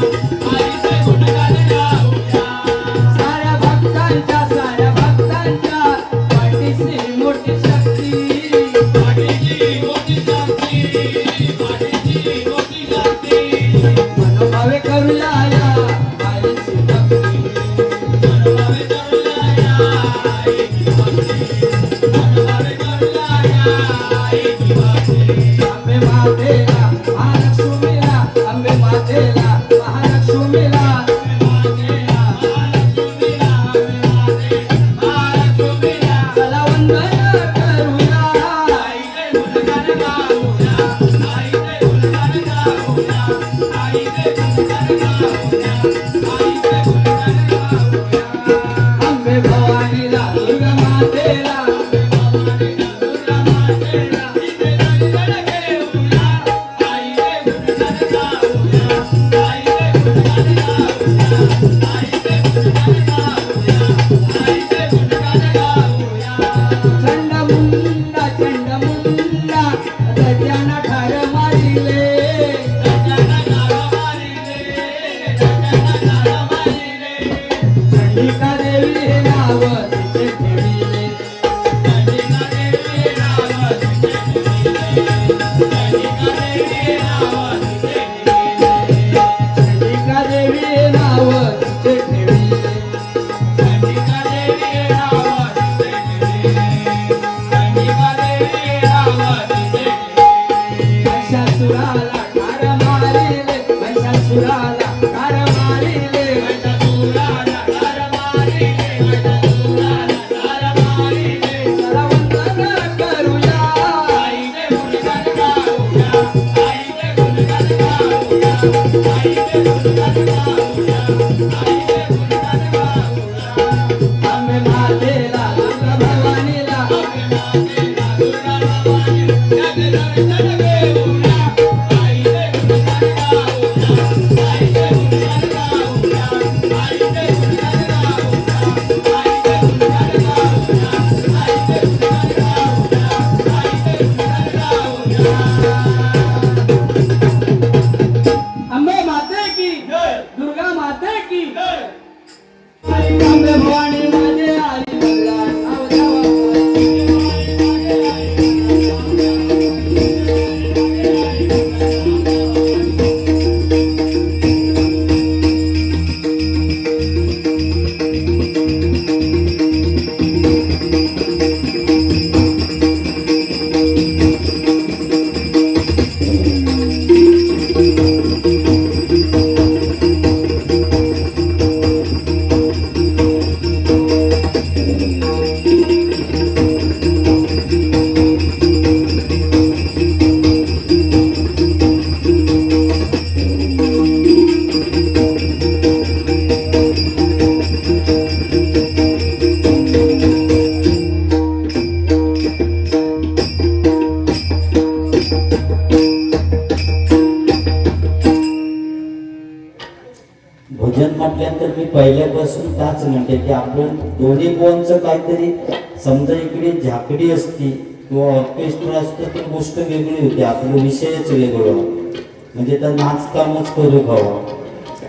आईचे गुणगान गाऊया. साऱ्या भक्तांच्या साऱ्या भक्तांच्या पाठीशी मोठी शक्ती, पाठीशी मोठी शक्ती, पाठीशी मोठी शक्ती. मनोभावे करूया या आईची भक्ती, मनोभावे करूया या आईची भक्ती, मनोभावे करूया या आईची भक्ती. अंबे मातेला महालक्ष्मीला, अंबे मातेला महालक्ष्मीला, चला वंदन करूया. आईचे गुणगान गाऊया, भजन म्हटल्यानंतर मी पहिल्यापासून त्याच म्हणते की आपण दोन्ही बोनचं काहीतरी समजा इकडे झाकडी असती किंवा ऑर्केस्ट्रा असतं तर गोष्ट वेगळी होती, आपला विषयच वेगळं, म्हणजे तर नाचकामच करू खावा.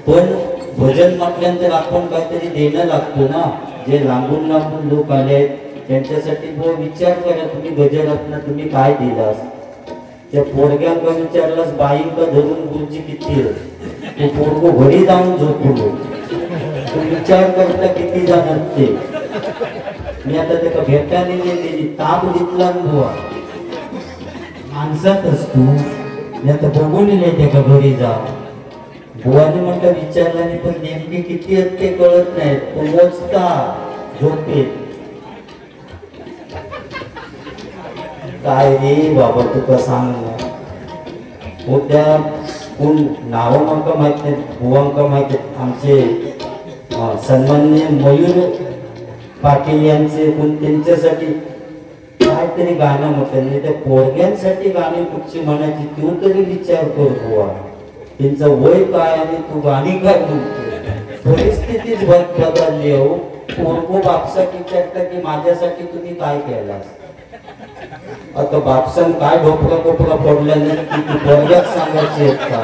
पण भजन म्हटल्यानंतर आपण काहीतरी देणं लागतो ना. जे लांबून लांबून लोक आले आहेत त्यांच्यासाठी विचार करा तुम्ही गजरातनं तुम्ही काय दिलास. त्या पोरग्यांका विचारलास बाईंका धरून गुरुजी किती ते पोरगो घरी जाऊन झोपलो. तो विचार करता किती जाणार ते. मी आता त्याला भेटायला गेली ताप घेतला बुवा माणसात असतो. मी आता बघून येईल त्याका घरी जा. बुवाने म्हटलं विचारला नाही पण नेमके किती आहेत ते कळत नाही. तो मोजता झोपेत. काय रे बाबा तुका सांग ना. हो त्या कोण नाव माका माहित नाही, बुवांका माहित आहेत. आमचे सन्माननीय मयूर पाटील यांचे कोण त्यांच्यासाठी काहीतरी गाणं म्हटलं नाही. त्या पोरग्यांसाठी गाणी कुठची म्हणायची तू तरी विचार कर बुवा. त्यांचं वय काय आणि तू गाणी काय म्हणतो. परिस्थितीच बदलली हो. पोरगो बापसा विचारता की माझ्यासाठी तुम्ही काय केलास. आता बापसान काय ढोपळा कोपळा पडल्याने की तू पोरग्यात सांगायची आहेत का.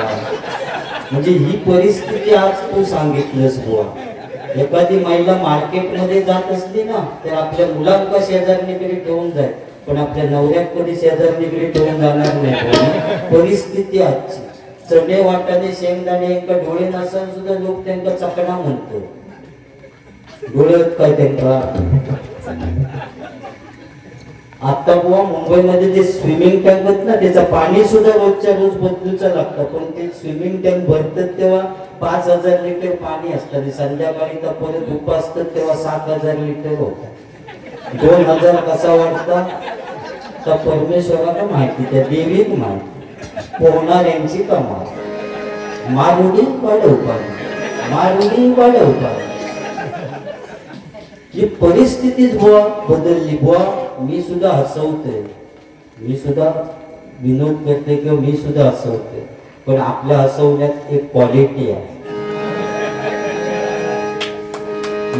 म्हणजे ही परिस्थिती आज तू सांगितलंस बुवा. एखादी महिला मार्केटमध्ये जात असली ना तर आपल्या मुलांका शेजारणीकडे ठेवून जाईल पण आपल्या नवऱ्यात कधी शेजारणीकडे ठेवून जाणार नाही. परिस्थिती आजची. चणे वाटाणे शेंगदाणे यांना डोळे नसन सुद्धा लोक त्यांना चकणा म्हणतो. डोळे काय त्यांना. आता बुवा मुंबईमध्ये जे स्विमिंग टँक होत ना त्याचं पाणी सुद्धा रोजच्या रोज बदलूचं लागतं. पण ते स्विमिंग टँक भरतात तेव्हा 5,000 लिटर पाणी असतं. संध्याकाळी तर परत उपासतात तेव्हा 7,000 लिटर होतं. 2,000 कसा वाटता तर परमेश्वराला माहिती, त्या देवीक माहिती. पोहणाऱ्यांची कमाल. मारुडी वाढवतात, मारुडी वाढवतात. ही परिस्थितीच बुवा बदलली बुवा. मी सुद्धा हसवते, मी सुद्धा विनोद करते किंवा मी सुद्धा हसवते. पण आपल्या हसवण्यात एक क्वालिटी आहे.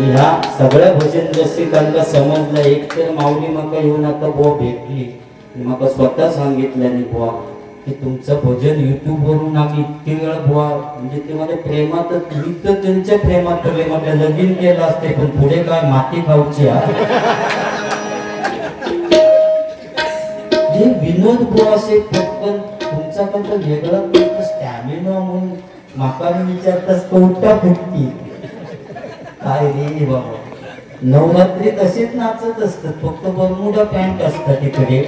ह्या सगळ्या भजन रसिकांना समजलं. एक तर माऊली मका येऊन आता बुवा भेटली. मका स्वतः सांगितल्याने बुवा की तुमचं भजन युट्यूब वरून आम्ही इतके वेळा बुवा म्हणजे ते मला प्रेमात मी तर त्यांच्या प्रेमात प्रेमात लगीन केलं असते पण पुढे काय माती खाऊची. विनोद बुवा असे पटकन तुमचा पण वेगळा स्टॅमिना म्हणून माका विचारताच कवटा फुटती. काय रे बाबा. नवरात्री तसेच नाचत असतात फक्त बरमुडा पॅन्ट असतात तिकडे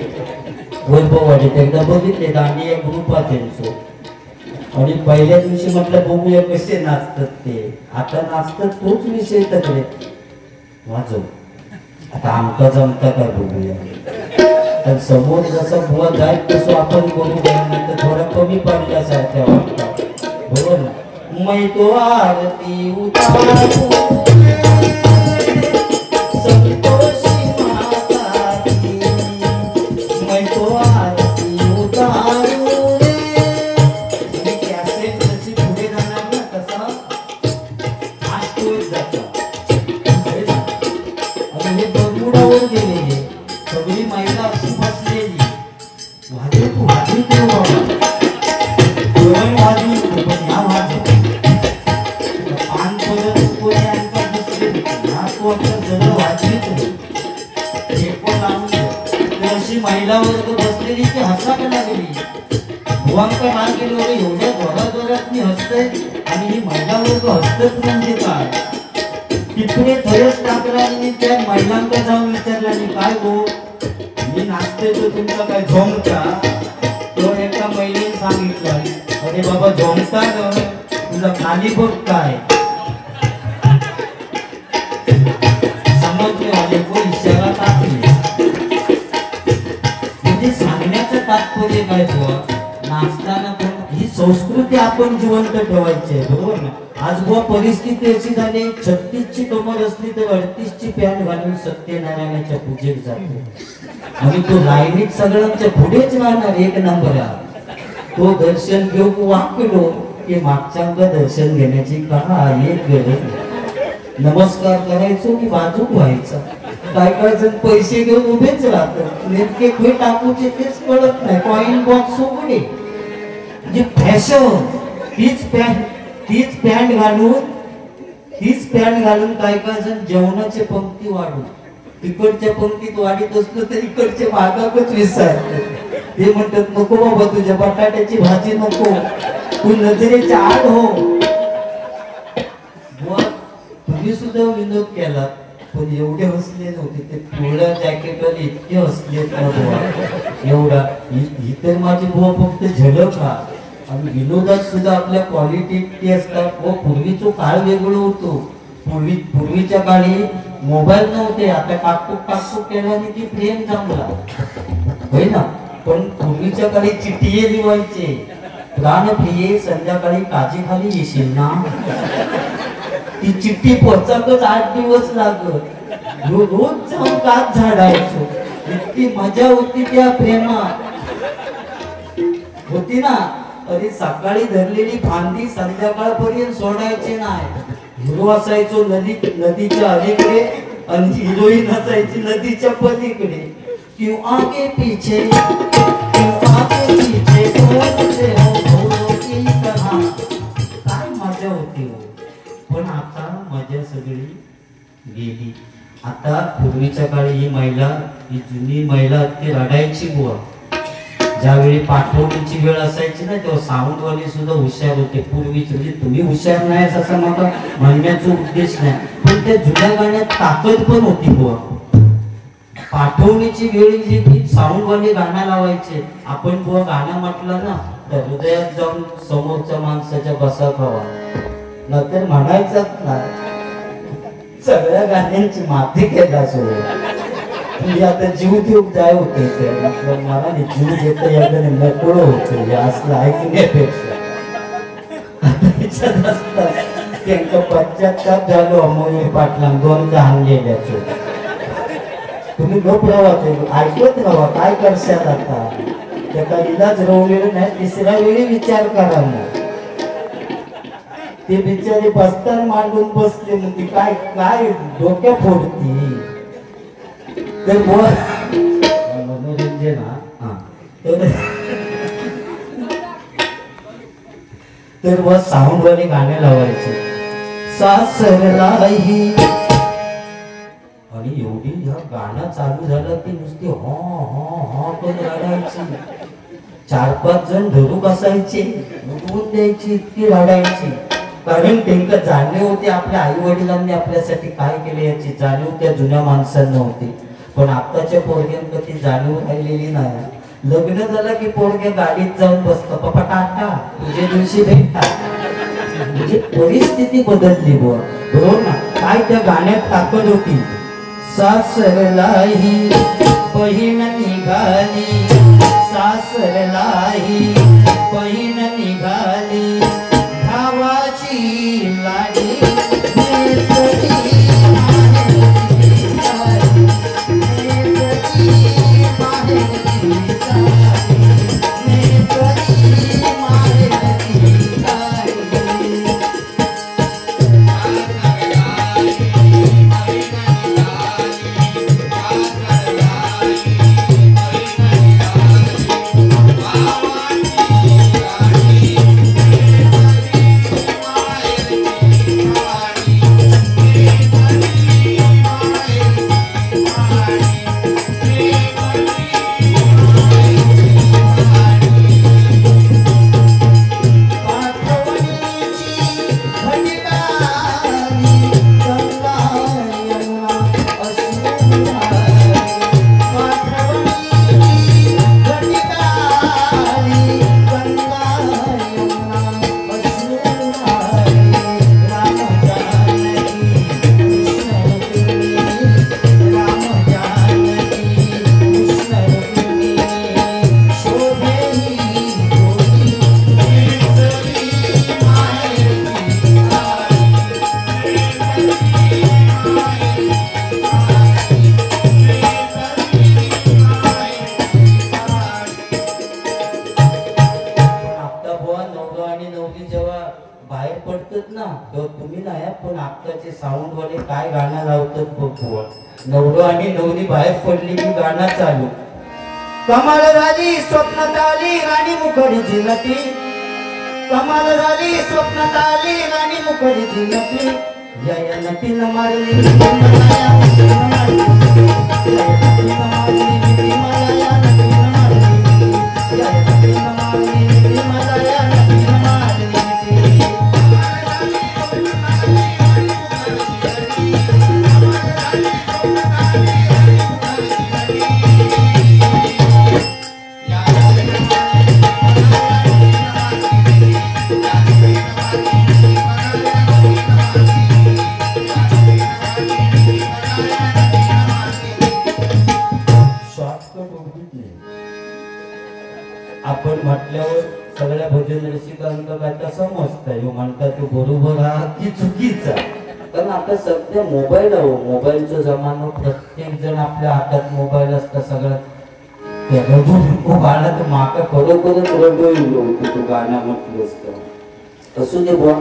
वैभववाडीत. एकदा बघितले दांडिया ग्रुप आहे त्यांचं आणि पहिल्या दिवशी म्हटलं बघूया कसे नाचतात ते. आता नाचतात तोच विषय तकडे वाजव. आता आमका जमता काय बघूया. समोर जसं बुवा जाईल तसं आपण करू द्या नाही तर थोडा कमी पडल्यासारख्या वाटतं. बरोबर ना. मैं तो आरती उतारू संतोषी माता की, मैं तो आरती उतारू रे. आणि कॅसेट जशी पुढे जाणार ना तसा फास्ट होत जातं. आणि हे बरमुडावर गेलेले सगळी महिला अशी बसलेली वाजव तू वाजवी तू वाजवी पण ह्या वाजव पान परत कोणी आणता दुसरे ह्या तो आपलं जवळ वाजवीत हे पण लावून अशी महिला वर्ग बसलेली ती हसायला लागली. भुवांका मान केलं एवढ्या जोरात मी हसतय आणि ही महिला वर्ग हसतच म्हणजे काय. तिकडे थयच टाकला आणि त्या महिलांकडे जाऊन विचारला आणि काय गो मी नाचते तो तुमचा काय झोमता. तो एका महिलेने सांगितलं अरे बाबा झोमता न तुझा खाली बघ काय. समजले वाले को इशारा टाकले म्हणजे सांगण्याचं तात्पर्य काय बुवा नाचताना पण ही संस्कृती आपण जिवंत ठेवायची आहे बरोबर ना. आज बुवा परिस्थिती अशी झाली 36 ची कमर असली तर 38 ची पॅन्ट घालून सत्यनारायणाच्या पूजेत जाते आणि तो लाईनीत सगळ्यांच्या पुढेच राहणार एक नंबर. तो दर्शन घेऊ वाकलो की मागच्यांका दर्शन घेण्याची काय एक गरज. नमस्कार करायचो की बाजूक व्हायचा. काय काय जण पैसे घेऊन उभेच राहतात नेमके कुठे टाकूचे तेच कळत नाही. कॉइन बॉक्स उघडे म्हणजे फॅशन तीच पॅन्ट घालून काय काय जण जेवणाचे पंक्ती वाढून तिकडच्या पंक्तीत वाढीत असतो तर इकडचे मागाकच विसरते. ते म्हणतात नको बाबा तुझ्या बटाट्याची भाजी नको तू नजरेच्या आड हो. तुम्ही सुद्धा विनोद केला पण एवढे हसले नव्हते. ते पिवळ्या जॅकेटवर इतके हसले एवढा ही तर माझी बुवा फक्त झलक हा. आणि विनोदात सुद्धा आपल्या क्वालिटी इतकी असतात. व पूर्वीचा काळ वेगळं होतो. पूर्वीच्या काळी मोबाईल नव्हते. आता काकूक केल्याने ती प्रेम जमला होय ना. पण पूर्वीच्या काळी चिठ्ठी लिवायचे प्राण प्रिये संध्याकाळी काजी खाली येशील ना. ती चिठ्ठी पोचाकच 8 दिवस लागत. रोज जाऊन काच झाडायचो. इतकी मजा होती त्या प्रेमात होती ना. अरे सकाळी धरलेली फांदी संध्याकाळपर्यंत सोडायचे नाही. हिरो असायचो नदीच्या अलीकडे आणि हिरोईन असायची नदीच्या पलीकडे. क्यों आगे पीछे काय मजा होती हो. पण आता मजा सगळी गेली. आता पूर्वीच्या काळी ही जुनी महिला ती रडायची बुवा. ज्यावेळी पाठवणीची वेळ असायची ना तेव्हा साऊंडवाले सुद्धा हुशार होते पूर्वीचे. म्हणजे तुम्ही हुशार नाही असं माझा म्हणण्याचा उद्देश नाही पण त्या जुन्या गाण्यात ताकद पण होती बुवा. पाठवणीची वेळ जी ती साऊंडवाले गाणं लावायचे. आपण बुवा गाणं म्हटलं ना तर हृदयात जाऊन समोरच्या माणसाच्या बसा खावा नंतर म्हणायचंच नाही. सगळ्या गाण्यांची माती केला सोय आता जीव देऊ जाय होते मला जीव देत याकडे मोकळं होतं असलं ऐकण्यापेक्षा. त्यांचा पश्चाताप झालो अमोल पाटला 2 हाणलेल्याचो. तुम्ही गप राहा ऐकत राहा काय करशात आता. त्याचा इलाज रवलेलं नाही. 3ऱ्या वेळी विचार करा मग. ते बिचारे बस्तान मांडून बसले म्हणजे काय काय डोक्या फोडती. तर मनोरंजन तर व साऊंड वाले गाणे लावायचे सासरलाही. आणि एवढी गाणं चालू झालं की नुसती हो पण रडायची. 4-5 जण धरू बसायचे उठवून द्यायची इतकी रडायची. कारण त्यांना जाणीव होती आपल्या आई वडिलांनी आपल्यासाठी काय केले याची जाणीव त्या जुन्या माणसांना होती. पण आताच्या पोरग्यांना ती जाणीव राहिलेली नाही. लग्न झालं की पोरगे गाडीत जाऊन बसतो पप्पा टाटा तुझ्या दिवशी भेटता. म्हणजे परिस्थिती बदलली बरोबर ना. काय त्या गाण्यात ताकद होती. सासरलाही बहीण निघाली सासरलाही बहीण निघाली भावाची पडतात ना तर तुम्ही नाही पण आत्ताचे साऊंड वाले काय गाणं लावतात बघू. नवरो आणि नवरी बाहेर पडली की गाणं चालू. कमाल झाली स्वप्नात आली राणी मुखर्जी नटी. कमाल झाली स्वप्नात आली राणी मुखर्जी नटी. या नटीनं मारली आपण म्हटल्यावर सगळ्या भजन रसिकांना काय कसं मस्त म्हणतात तो बरोबर हा की चुकीचा. कारण आता सध्या मोबाईल आहे, मोबाईलचा जमाना. प्रत्येक जण आपल्या हातात मोबाईल असता. सगळं गाणं तर माका खरोखरच रडवलं होतं तू गाणं म्हटलं असतं. असू दे बुवा,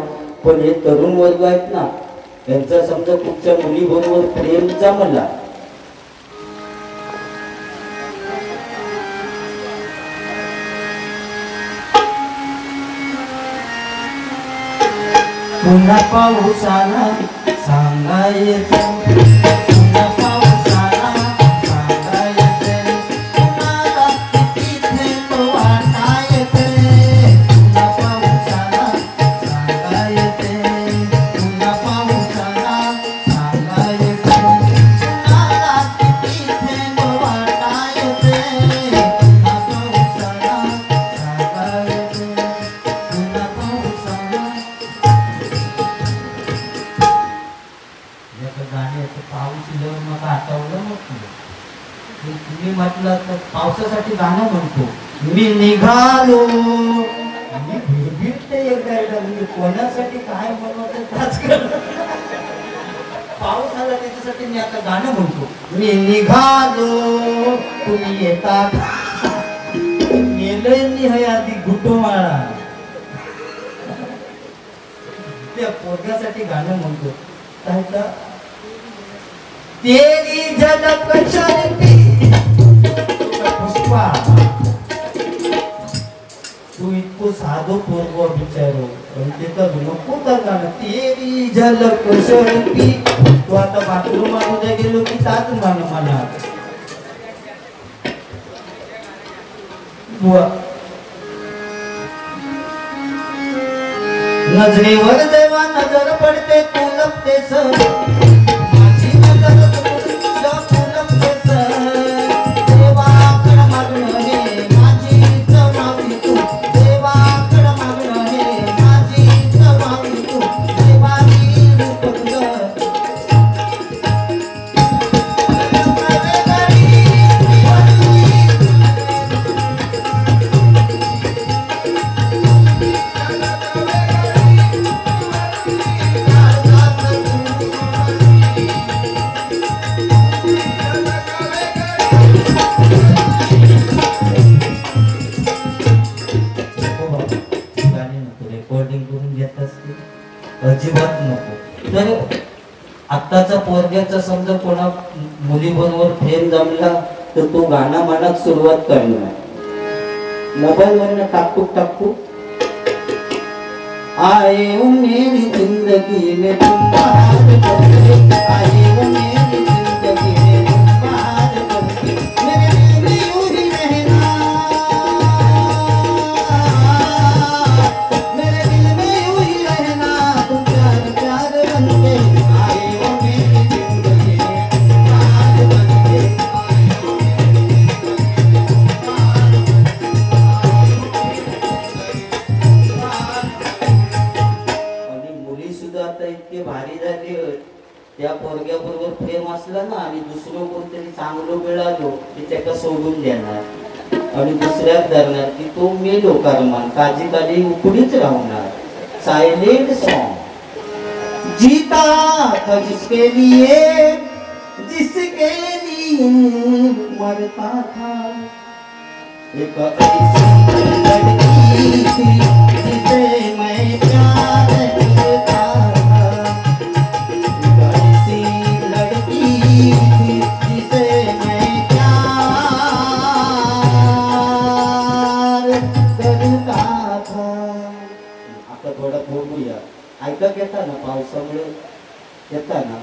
पण हे तरुण वर्ग आहेत ना त्यांचा समजा कुठच्या मुलीबरोबर प्रेमचा मला पुन्हा पाऊस आला सांगायचं. पुन्हा पाऊस आला सांगायचं. पुन्हा तिथे तो वाटायचं. पुन्हा पाऊस आला सांगायचं. पुन्हा पाऊस आला सांगायचं. पुन्हा तिथे तो वाटायचं. पुन्हा पाऊस आला सांगायचं. पुन्हा पाऊस आला. पाऊस मग आठवलं म्हटलं तुम्ही म्हटलं तर पावसासाठी गाणं म्हणतो. मी निघालो मी भिडभिडते मी कोणासाठी काय म्हणतो पाऊस आला त्याच्यासाठी मी आता गाणं म्हणतो. मी निघालो तुम्ही येतात गेलोय आधी घुटोमाळा त्या पोरग्यासाठी गाणं म्हणतो. काय तर तेरी झलक चलती पुष्पा तू इतको साधो पोरगो बिचारो पण ते तर नको तर गाणं. तेरी झलक चलती तू आता बाथरूम मध्ये गेलो की ताच मान मला नजरेवर जेव्हा नजर पडते तू लपतेस. अजिबात नको. तर आत्ताचा पोरग्याचा समजा कोणा मुलीबरोबर प्रेम जमला तर तो गाणं मनात सुरुवात करणार. मोबाईल वरनं टाकू आए हो मेरी जिंदगी में तुम बाहर करके. आए हो मेरी जिंदगी में तुम बाहर करके. मेरे दिल में यूं ही रहना. मेरे दिल में यूं ही रहना. तुम प्यार प्यार बनके. आए हो मेरी जिंदगी में तुम बाहर बनके. इतके भारी झाले त्या पोरग्याबरोबर प्रेम असलं ना आणि दुसरं कोणतरी चांगलं मिळालो की त्याला सोडून देणार आणि दुसऱ्यात धरणार की तो मेलो कर्मान काजी काजी उकडीच राहणार. सायलेंट सॉन्ग जीता था जिसके लिए मरता था. एक ऐसी लड़की थी जिसे मैं प्यार थोडा बोलूया. ऐकत येता ना पावसामुळे येता ना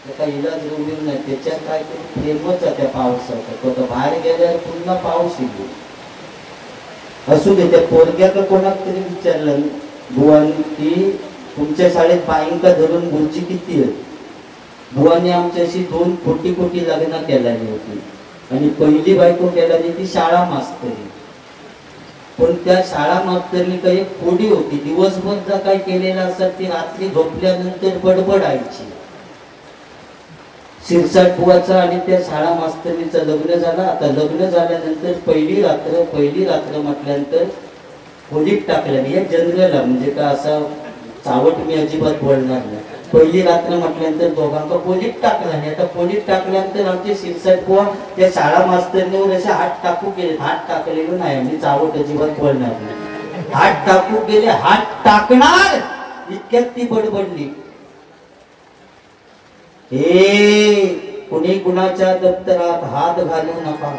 त्याचा इलाज उरलेला नाही. त्याच्यात काय तरी प्रेमच आहे त्या पावसाचा. तो तर बाहेर गेल्यावर पुन्हा पाऊस येतो. असू दे त्या पोरग्याचं कोणाक तरी विचारलं बुवानी की तुमच्या शाळेत बाईंका धरून गुरुजी किती आहे. बुवानी आमच्याशी 2 कोटी लग्न केलेली होती आणि पहिली बायको केलेली ती शाळा मास्तरी. पण त्या शाळा मास्तरनी काही एक खोडी होती. दिवसभर जर काय केलेलं असत ती रात्री झोपल्यानंतर बडबडायची. शिरसाट बुवाचा आणि त्या शाळा मास्तरीचं लग्न झालं. आता लग्न झाल्यानंतर पहिली रात्र म्हटल्यानंतर खोलीत टाकल्याने या जनरल म्हणजे का असा चावट मी अजिबात बोलणार नाही. पहिली रात्र म्हटल्यानंतर दोघांका खोलीत टाकला नाही. आता खोलीत टाकल्यानंतर आमचे शिरसाट बुवा त्या शाळा मास्तरीवर असे हात टाकू गेले. हात टाकलेलो नाही मी चावट अजिबात बोलणार नाही. हात टाकू गेले. हात टाकणार इतक्यात ती बडबडली हे कुणी कुणाच्या दप्तरात हात घालू नका.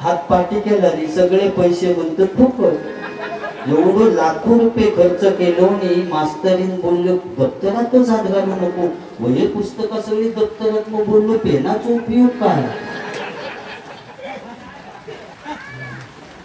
हात पाठी केला सगळे पैसे म्हणतो फुकट. एवढं लाखो रुपये खर्च केलो आणि मास्तरीन बोललो दप्तरातच हात घालू नको. वही पुस्तक सगळी दप्तरात मग बोललो पेनाचा उपयोग काय.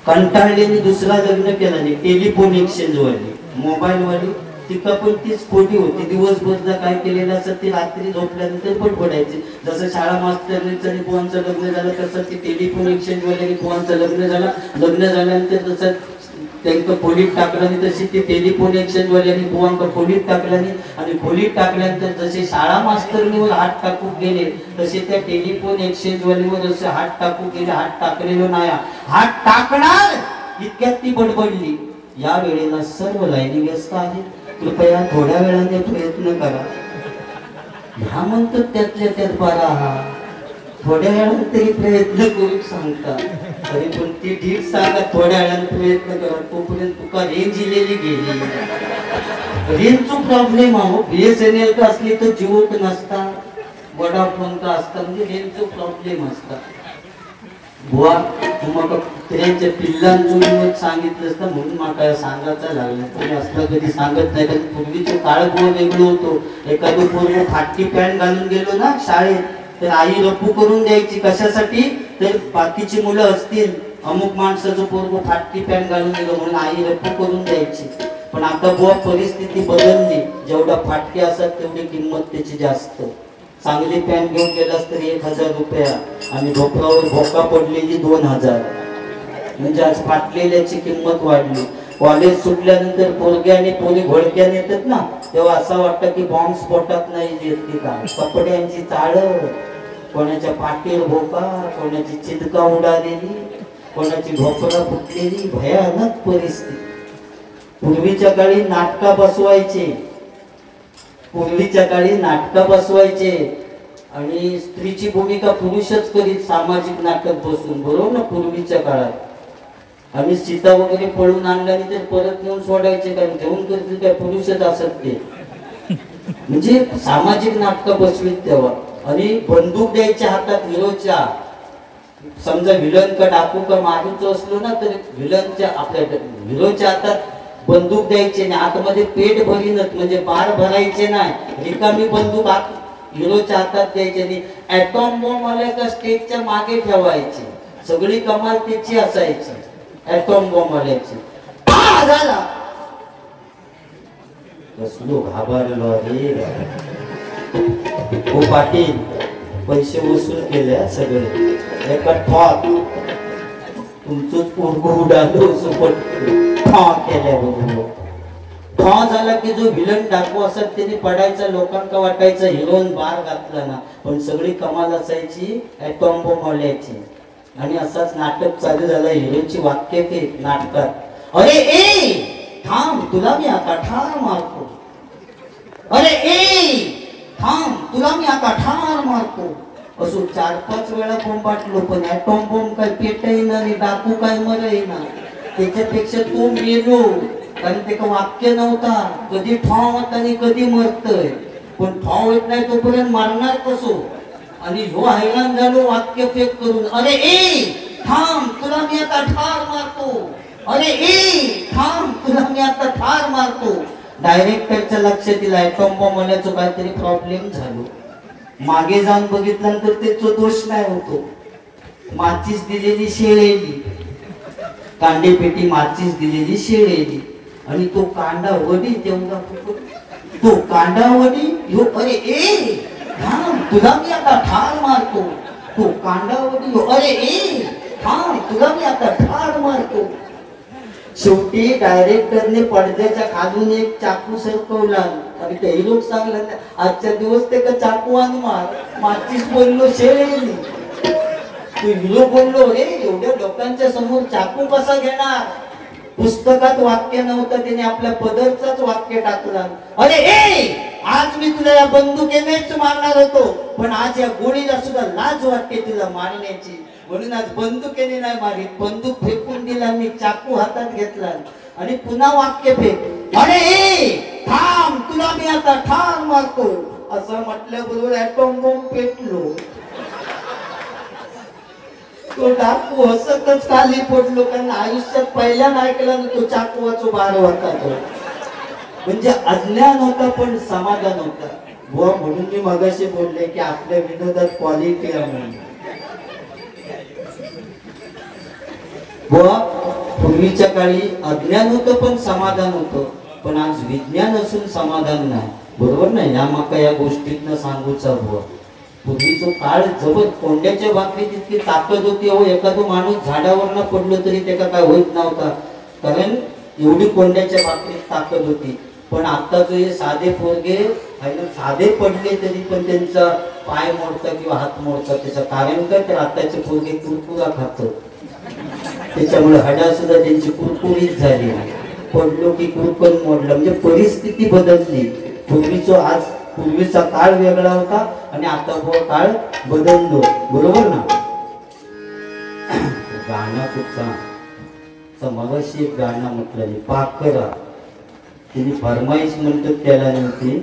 कंटाळलेली दुसरा लग्न केला नाही. टेलिफोन एक्सचेंज वाली मोबाईल वाली तिका पण तीच खोटी होती. दिवसभर काय केलेलं असं ती रात्री झोपल्यानंतर बडबडायची. जसं शाळा मास्तरचं आणि बुवांचं लग्न झालं तसं ती टेलिफोन एक्सचेंज वाले बुवांचं लग्न झालं. लग्न झाल्यानंतर तसं त्यांना खोलीत टाकलं तशी ती टेलिफोन एक्सचेंज वाल्यांनी बुवांका खोलीत टाकल्याने आणि खोलीत टाकल्यानंतर जसे शाळा मास्तरणीवर हात टाकू गेले तसे त्या टेलिफोन एक्सचेंज वालीवर जसे हात टाकू गेले. हात टाकलेलो नाही. हात टाकणार इतक्यात ती बडबडली. या वेळेला सर्व लाईनी व्यस्त आहेत. कृपया थोड्या वेळाने प्रयत्न करा. ह्या म्हणतात त्यातल्या त्यात 12 थोड्या वेळाने तरी प्रयत्न करू सांगता. तरी पण ती ठीक सांगा थोड्या वेळाने प्रयत्न करा. तोपर्यंत तुका रेंज इलेली गेली. रेंजचा प्रॉब्लेम आहे. BSNL का असली तर जिओ नसता. वोडाफोन का असता म्हणजे रेंजचा प्रॉब्लेम असता. बुवा तुम्हाला कुत्र्यांच्या पिल्लांचून सांगितलं असतं म्हणून मला सांगायचं लागलं. तुम्ही असलं कधी सांगत नाही. कारण पूर्वीचं काळ बुवा वेगळं होतो. एखादं पूर्व फाटकी पॅन्ट घालून गेलो ना शाळेत तर आई रपू करून द्यायची. कशासाठी तर बाकीची मुलं असतील अमुक माणसाचं पूर्व फाटकी पॅन्ट घालून गेलो म्हणून आई रपू करून द्यायची. पण आता बुवा परिस्थिती बदलली. जेवढा फाटके असतात तेवढी किंमत त्याची जास्त. चांगली पॅन्ट घेऊन गेलास तरी 1000 रुपया आणि ढोपरावर भोका पडलेली 2000. म्हणजे आज फाटलेल्याची किंमत वाढली. कॉलेज सुटल्यानंतर पोरग्या आणि पोरी घोडक्याने येतात ना तेव्हा असं वाटतं की बॉम्ब स्फोटात नाही येत की काय. कपड्यांची चाळ, कोणाच्या पाठीवर भोका, कोणाची चिंतका उडालेली, कोणाची ढोपरा फुटलेली भयानक परिस्थिती. पूर्वीच्या काळी नाटका बसवायचे. आणि स्त्रीची भूमिका पुरुषच करीत सामाजिक नाटक बसून. बरोबर ना पूर्वीच्या काळात. आणि सीता वगैरे पळून आणल्याने ते परत नेऊन सोडायचे कारण घेऊन करते काय पुरुषच असत ते. म्हणजे सामाजिक नाटक बसवीत तेव्हा. आणि बंदूक द्यायच्या हातात हिरोच्या. समजा विलन का डाकू का मारूच असलो ना तर विलनच्या आपल्या हिरोच्या हातात बंदूक द्यायचे नाही. आतमध्ये पेट भरीनच म्हणजे बार भरायचे नाही. रिकामी बंदूक हिरोच्या हातात द्यायचे नाही. ऍटॉम बॉम्ब आल्या का स्टेजच्या मागे ठेवायचे. सगळी कमाल त्याची असायची. ऍटॉम बॉम्ब आल्याची झाला कसलो घाबरलो रे. हो पाटील पैसे वसूल केले सगळे एका ठॉक तुमचंच पोरगं उडालो झाला की जो विलन डाकू असत त्याने पडायचा. लोकांना वाटायचं हिरोन बार घातला ना. पण सगळी कमाल असायची ऍटॉम बॉम्ब आल्याची. आणि असाच नाटक चालू झालं. हिरोची वाक्य ते नाटकात अरे ए थांब तुला मी आता ठार मारतो. अरे ए थांब तुला मी आता ठार मारतो. असो 4-5 वेळा बोंबाटलो पण ऍटॉम बॉम्ब काय पेटईना आणि डाकू काय मरईना. त्याच्यापेक्षा तो मेलो कारण ते वाक्य नव्हता. कधी ठाव होता आणि कधी मरतय. पण ठाव येत नाही तोपर्यंत मारणार कसो. आणि ह्यो हैराण झालो वाक्य फेक करून. अरे ए थांब तुला मी आता ठार मारतो. अरे ए थांब, तुला मी आता ठार मारतो. डायरेक्टरच्या लक्षात दिला ऍटॉम बॉम्ब होण्याचं काहीतरी प्रॉब्लेम झालो. मागे जाऊन बघितल्यानंतर त्याचा दोष नाही होतो. माचीस दिलेली शेळेली, कांडेपेटी माचीस दिलेली शेळेली आणि तो कांडा वडी तेवढा तो कांडा वडी ह्यो. अरे ए थांब, तुला मी आता ठार मारतो. तो कांडा वडी ह्यो. अरे ए थांब, तुला मी आता ठार मारतो. शेवटी डायरेक्टरने पडद्याच्या खालून एक चाकू सरकवला आणि ते लोक सांगला आजच्या दिवस ते का चाकू आण मार. माचीस बोललो शेळेली. तू हिरो बोललो रे एवढ्या लोकांच्या समोर चाकू कसा घेणार. पुस्तकात वाक्य नव्हतं, त्याने आपल्या पदरचाच वाक्य टाकला. अरे ए आज मी तुला या बंदुकीनेच मारणार होतो, पण आज या गोळीला सुद्धा लाज वाटते तुला मारण्याची, म्हणून आज बंदुकीने नाही मारित. बंदूक फेकून दिला, मी चाकू हातात घेतला आणि पुन्हा वाक्य फेक. अरे ए थांब, तुला मी आता ठार मारतो. असं म्हटल्याबरोबर ऍटॉम बॉम्ब पेटलो. तो डाकू हसतच खाली पडलो, कारण आयुष्यात पहिल्यांदा ऐकला ना तो चाकूवाचो बार होता तो. म्हणजे अज्ञान होता पण समाधान होता. बुवा म्हणून मी मगाशी बोलले की आपल्या विनोदात क्वालिटी आहे म्हणून. बुवा पूर्वीच्या काळी अज्ञान होतं पण समाधान होतं, पण आज विज्ञान असून समाधान नाही. बरोबर नाही? या माका या गोष्टीतनं सांगूचा बुवा. पूर्वीचा काळ जवळ कोंड्याच्या भाकरीत इतकी ताकद होती. अहो एखादो माणूस झाडावर पडलो तरी त्याला काय होत नव्हता, कारण एवढी कोंड्याच्या भाकरीत ताकद होती. पण आत्ताचे हे साधे पोरगे साधे पडले तरी पण त्यांचा पाय मोडतात किंवा हात मोडतात. त्याचं कारण काय, तर आत्ताचे पोरगे कुरकुरा खातात, त्याच्यामुळे हाडा सुद्धा त्यांची कुरकुरीत झाली. पडलो की कुरकन मोडलं, म्हणजे परिस्थिती बदलली. पूर्वीचा काळ वेगळा होता आणि आता काळ बदललो. बरोबर ना? गाणं कुठचा तर मगाशी एक गाणं म्हटलं पाखरा, तिने फरमाईश म्हणतात त्याला नव्हती,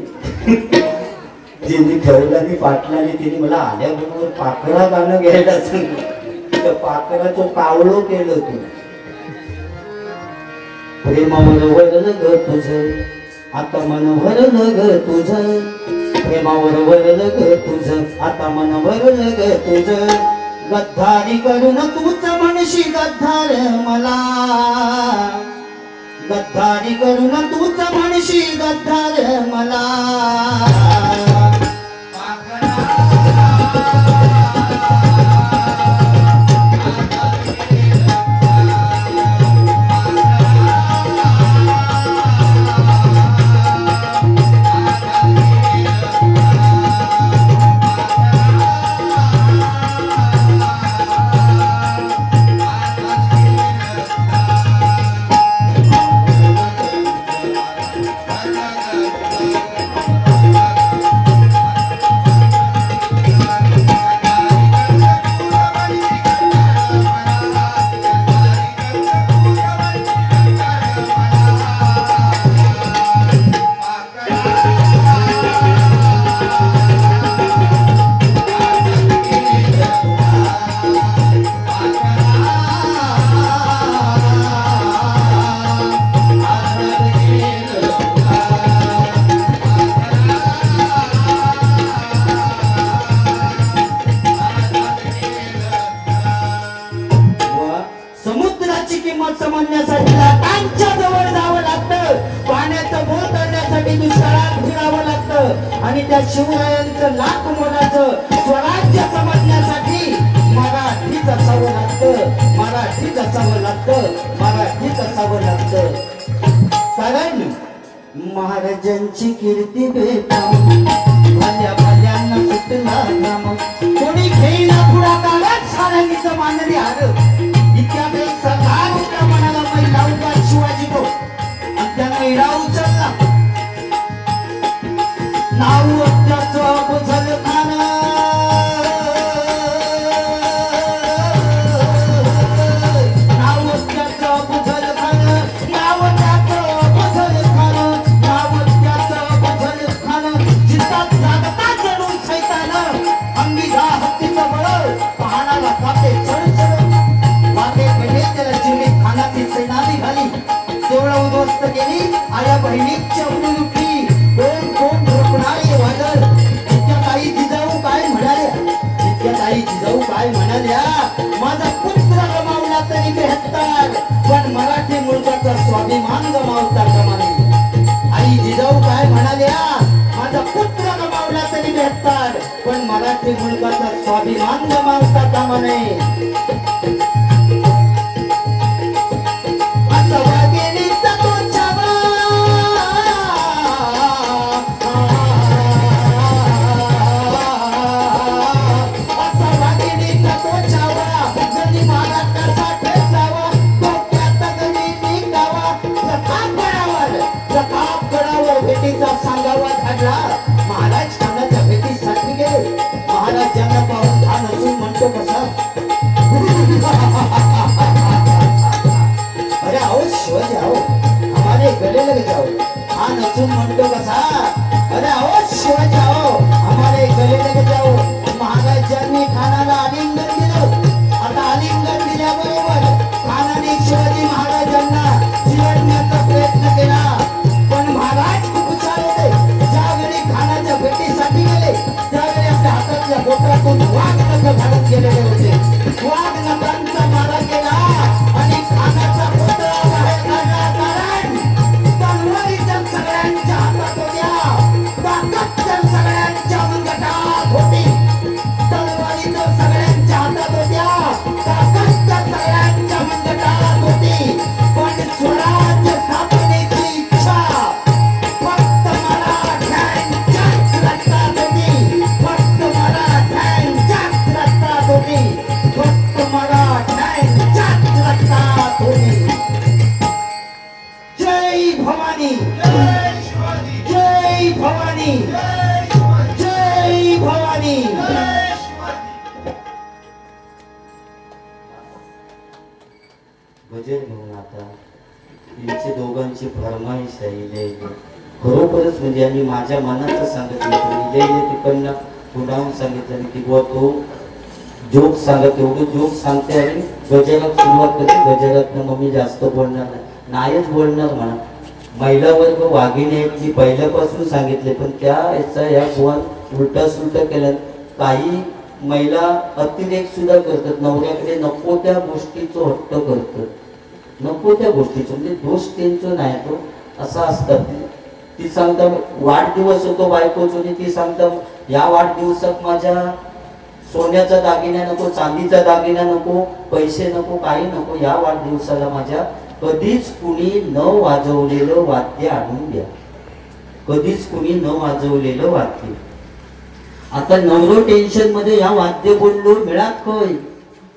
तिने ठरवलं आणि पाटलाने तिने मला आल्याबरोबर पाखरा गाणं घ्यायला सांगितलं. त्या पाखराचं कावळो केलं तू. प्रेमावर वरलं ग तुझं आता मन भरलं ग तुझं, प्रेमावर वरलं ग तुझं आता मन भरलं ग तुझं. गद्दारी करून तूच म्हणशी गद्दार मला, गद्दारी करून तूच म्हणशी गद्दार मला. आणि त्या शिवरायांचं लाख मोलाचं स्वराज्य समजण्यासाठी मराठीच असावं लागतं, मराठीच असावं लागतं, मराठीच असावं लागतं. कारण महाराजांची कीर्ती बेफाम, भल्या भल्यांना सुटला नाम. कोणी घेईना पुढाकारात सारंगीचं मानरी हार. इतक्यात एक सरदार होता मनाला पहिला उभा शिवाजी तो, आणि त्यानं इडा उचलला. नाव त्याचं अफजल खान, नाव त्याचं अफजल खान, नाव त्याचं अफजल खान, नाव त्याचं अफजल खान. जितात जागता जणू सैतान, अंगी हत्तीचं बळ, पाहणारा कापे चढ चढ. बहिणीच्या उडुपी कोण कोण रोखणारे वादळ. इतक्या काही जिजाऊ काय म्हणाल्या, इतक्या काही जिजाऊ काय म्हणाल्या, माझा पुत्र गमावला तरी बेहत्तर, पण मराठी मुलगाचा स्वाभिमान गमावता कामा नये. आई जिजाऊ काय म्हणाल्या, माझा पुत्र गमावला तरी बेहत्तर, पण मराठी मुलगाचा स्वाभिमान गमावता कामा नये. महाराज खानाच्या भेटीसाठी गेले. महाराजांना पाहून खान असून म्हणतो कसा, अरे आओ शिवाजी आओ, हमारे गले लग जाओ. खान असून म्हणतो कसा, अरे आओ शिवाजी आओ, हमारे गले लग जाओ. महाराजांनी खानाला आलिंगन दिलं. आता आलिंगन दिल्याबरोबर खानाने शिवाजी महाराजांना चिरडण्याचा प्रयत्न केला, पण महाराज खूप हुशार होते. ज्यावेळी खानाच्या भेटीसाठी गेले त्यावेळी आपल्या हातातल्या बोटातून वाघ नख घालून गेलेले होते. वाघ नखांचा मारा केला आणि खानाचा पुतळा बाहेर काढला. कारण तलवारी तर सगळ्यांच्या हातात होत्या, ताकद तर सगळ्यांच्या मनगटात होती. तलवारी तर सगळ्यांच्या हातात होत्या, ताकद तर सगळ्यांच्या मनगटात होती. पण स्वराज्य स्थापनेची इच्छा फक्त मराठ्यांच्याच रक्तात होती, फक्त मराठ्यांच्याच रक्तात होती, फक्त मराठ्यांच्याच रक्तात होती. जय भवानी, जय भवानी, जय भवानी. भजन घेऊन आता त्यांची दोघांची फरमाईश आहे. खरोखरच म्हणजे आणि माझ्या मनाचं सांगितलं तिकडनं पुढावून सांगितलं आणि ती बुवा तो जोक सांगत, एवढं जोक सांगते आणि गजरात सुरुवात करते. गजरातनं मग मी जास्त बोलणार नाहीच बोलणार म्हणा. महिला वर्ग वाघिणी आहेत मी पहिल्यापासून सांगितले, पण त्या याचा या बुवा उलटा सुलटा केलं. काही महिला अतिरेक सुद्धा करतात, नवऱ्याकडे नको त्या गोष्टीचं हट्ट करतात, नको त्या गोष्टीचं, म्हणजे दोष त्यांचं नाही तो असा असतात. ती सांगता वाढदिवस होतो बायकोच आणि ती सांगता या वाढदिवसात माझ्या सोन्याचा दागिना नको, चांदीचा दागिना नको, पैसे नको, काही नको, या वाढदिवसाला माझ्या कधीच कुणी न वाजवलेलं वाद्य आणून द्या, कधीच कुणी न वाजवलेलं वाद्य. आता नवरो टेन्शन मध्ये या वाद्य बोललो मिळात खय,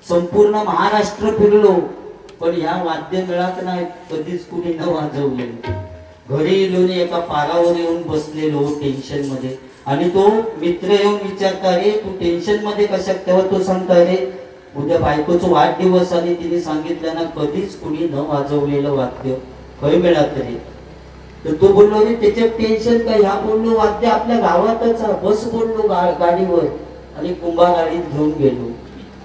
संपूर्ण महाराष्ट्र फिरलो, पण या वाद्य मिळत नाही, कधीच कुणी न वाजवलेलं. घरी येऊन एका पारावर येऊन बसलेलो टेन्शन मध्ये, आणि तो मित्र येऊन विचारता रे तू टेन्शन मध्ये कशात, तेव्हा तो सांगता रे उद्या बायकोचा वाढदिवस आणि तिने सांगितलं ना कधीच कुणी न वाजवलेलं वाद्य खय मिळत रे. तर तो बोललो रे त्याच्यात टेन्शन काय, ह्या बोललो वाद्य आपल्या गावातच, बस बोललो गाडीवर आणि कुंभा गाडीत घेऊन गेलो.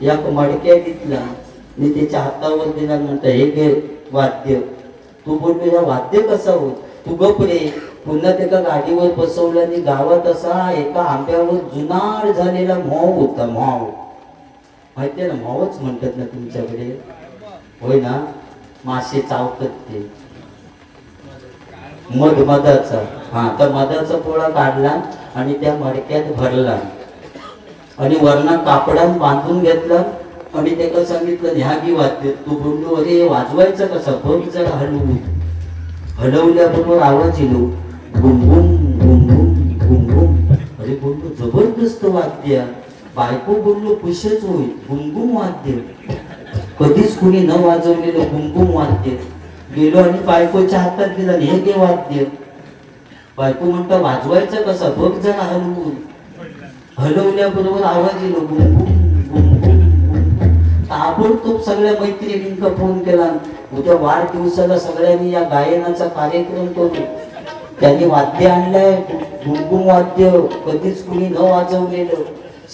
या मडक्या घेतला आणि त्याच्या हातावर दिला, म्हणता हे घे वाद्य. तू बोललो या वाद्य कसा होत, तू गप रे. पुन्हा त्याला गाडीवर बसवलं आणि गावात असा एका आंब्यावर जुनाड झालेला म्हाव होता. म्हाव माहितीये ना, म्हावच म्हणतात ना तुमच्याकडे, होय ना, मासे चावतात ते मधाचा. हा, तर मधाचा पोळा काढला आणि त्या मडक्यात भरला आणि वरना कापडान बांधून घेतला आणि त्याला सांगितलं ह्या की वाद्य. तू बोललो अरे वाजवायचं कसं, बघ जरा हलवू. हलवल्याबरोबर आवाज येलो बुम बुम बुम बुम बुम बुम. अरे बोललो जबरदस्त वाद्य. बायको बोललो खुशच होईल, बुमबुम वाद्य, कधीच कुणी न वाजवलेलं बुमबुम वाद्य. गेलो आणि बायकोच्या हातात दिला, हे घे वाद्य. बायको म्हणता वाजवायचं कसं, बघ जरा हलवून. हलवल्याबरोबर आवाज येलो बुमबुम बुमबुम. ताबडतोब सगळ्या मैत्रिणींना फोन केला, उद्या वाढदिवसाला सगळ्यांनी या गायनाचा कार्यक्रम करू. त्यांनी वाद्य आणलंय, बुमबुम वाद्य, कधीच कुणी न वाजवलेलं.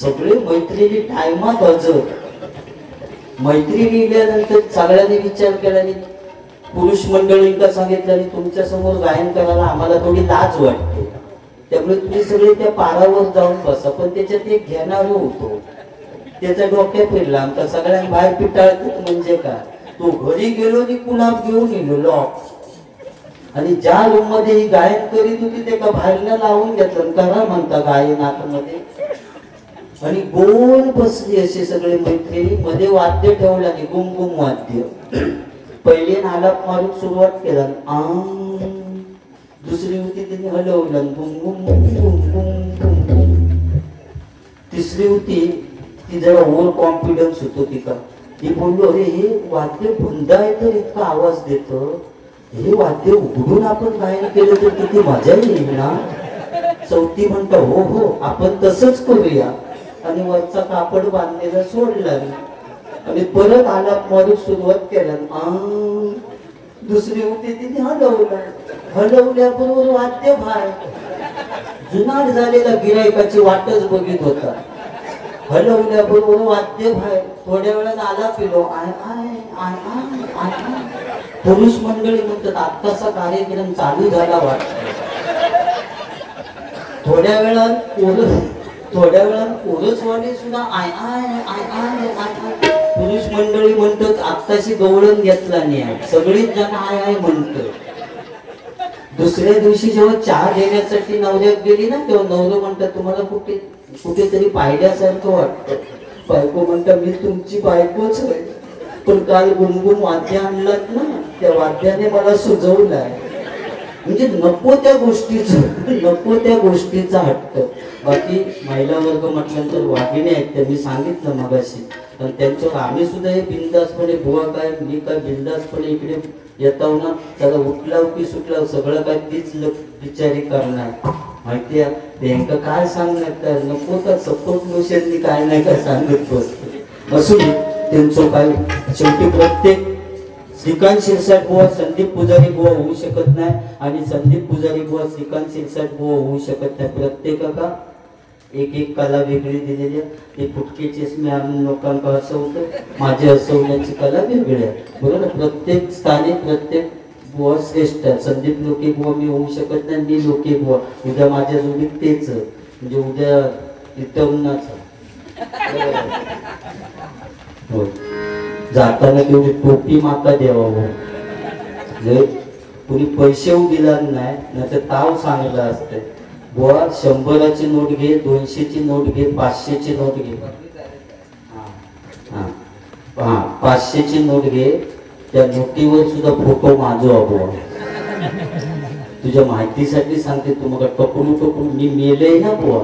सगळे मैत्रिणी टायमात हजर. मैत्रिणी गेल्यानंतर सगळ्यांनी विचार केला, पुरुष मंडळींना सांगितलं आणि तुमच्या समोर गायन करायला आम्हाला थोडी लाज वाटते, त्यामुळे तुम्ही सगळे त्या पारावर जाऊन बसा. पण त्याच्यात एक घेणारा होतो, त्याच्या डोक्यात फिरला आमचा सगळ्यांना बाहेर पिटाळतात म्हणजे काय. तो घरी गेलो आणि गुलाब घेऊन गेलो लॉक, आणि ज्या रूम मध्ये ही गायन करीत होती ते का बाहेरला लावून घेतलं, करा म्हणता गायन आतमध्ये. आणि गोल बसली असे सगळे मैत्रिणी, मध्ये वाद्य ठेवलं आणि गुमगुम वाद्य. पहिले नालाप मारून सुरुवात केला, दुसरी होती तिने हलवलं गुमगुम गुमगुम. तिसरी होती ती जरा ओव्हर कॉन्फिडन्स होतो तिका, ती बोललो अरे हे वाद्य बंद आहे तर इतका आवाज देतो, हे वाद्य उघडून आपण गायन केलं तर किती मजा येईल ना. चौथी म्हणता हो हो आपण तसंच करूया, आणि वरचा कापड बांधलेला सोडला आणि परत आलाप मारून सुरुवात केला. दुसरी होती तिने हलवला, हलवल्याबरोबर वाद्य बाहेर. जुनाट झालेला गिरायकाची वाटच बघित होता, हलवल्याबरोबर वाद्य बाहेर. थोड्या वेळात आला पिलो आय आय आय आय आय. पुरुष मंडळी म्हणतात आत्ताचा कार्यक्रम चालू झाला वाटत. थोड्या वेळात कोरसवाले सुद्धा आय आय आय आय आय. पुरुष मंडळी म्हणतात आत्ताशी गवळण घेतला नाही, सगळीच जण आय आय म्हणत. दुसऱ्या दिवशी जेव्हा चहा देण्यासाठी नवऱ्यात गेली ना, तेव्हा नवरं म्हणतात तुम्हाला कुठेतरी पाहिल्यासारखं वाटतं. बायको म्हणतात मी तुमची बायकोच आहे, पण काल गुणगुण वाद्य आणलात ना, त्या वाद्याने मला सुजवलाय. म्हणजे नको त्या गोष्टीचा हट्ट. बाकी महिला वर्ग म्हटल्यानंतर वाघिणी आहेत त्या मी सांगितलं मगाशी, पण त्यांच्यावर आम्ही सुद्धा हे बिंदासपणे बुवा काय मी काय बिंदासपणे इकडे येताव ना, त्याला उठलाव की सुटलाव सगळं काय तीच बिचारी करणार माहिती आहे. त्यांना काय सांगण्यात नको तर सपोर्ट मोशननी काय नाही काय सांगत बसतो असू दे त्यांचं काय. शेवटी प्रत्येक श्रीकांत शिरसाट बुवा संदीप पुजारी बुवा होऊ शकत नाही, आणि संदीप पुजारी बुवा श्रीकांत शिरसाट बुवा होऊ शकत नाही. प्रत्येकाला एक कला वेगळी दिलेली आहे. ते फुटके चष्मे आणून लोकांना हसवतो, माझे हसवण्याची कला वेगळी आहे बरोबर. प्रत्येक स्थानी प्रत्येक बुवा श्रेष्ठ. संदीप लोके बुवा मी होऊ शकत नाही, मी लोके बुवा उद्या माझ्या जोडीत तेच, म्हणजे उद्या इटवणाच हो. जाताना तेवढी टोपी माका द्यावं, जर कुणी पैसे दिला नाही तर ताव सांगला असते बुवा 100ची नोट घे, 200ची नोट घे, 500ची नोट घे. हा 500ची नोट घे, त्या नोटीवर सुद्धा फोटो माझो बुवा. तुझ्या माहितीसाठी सांगते, तू मग टकून मी मेले ना बुवा.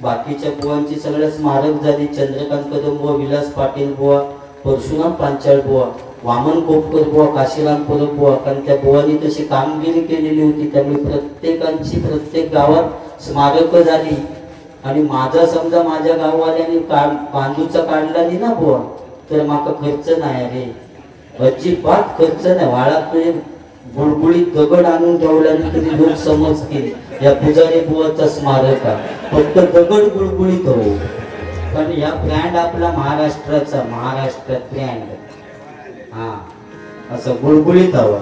बाकीच्या बुवांची सगळ्या स्मारक झाली, चंद्रकांत कदम बुवा, विलास पाटील बुवा, परशुराम पांचाळ बुवा, वामन कोपकर बुवा, काशीराम परब बुवा. कारण त्या बुवानी तशी कामगिरी केलेली होती, त्यामुळे प्रत्येकांची प्रत्येक गावात स्मारक झाली. आणि माझा समजा माझ्या गाववाल्याने बांधूचा काढला नाही ना बुवा, तर माका खर्च नाही रे, अजिबात खर्च नाही. वाळात बुळबुळीत दगड आणून ठेवला तरी लोक समजतील या पुजारी बुवाचा स्मारक आहे. फक्त दगड बुळबुळीत हो, कारण या ब्रँड आपला महाराष्ट्राचा, महाराष्ट्रात ब्रँड हा असं बुळबुळीत हवा.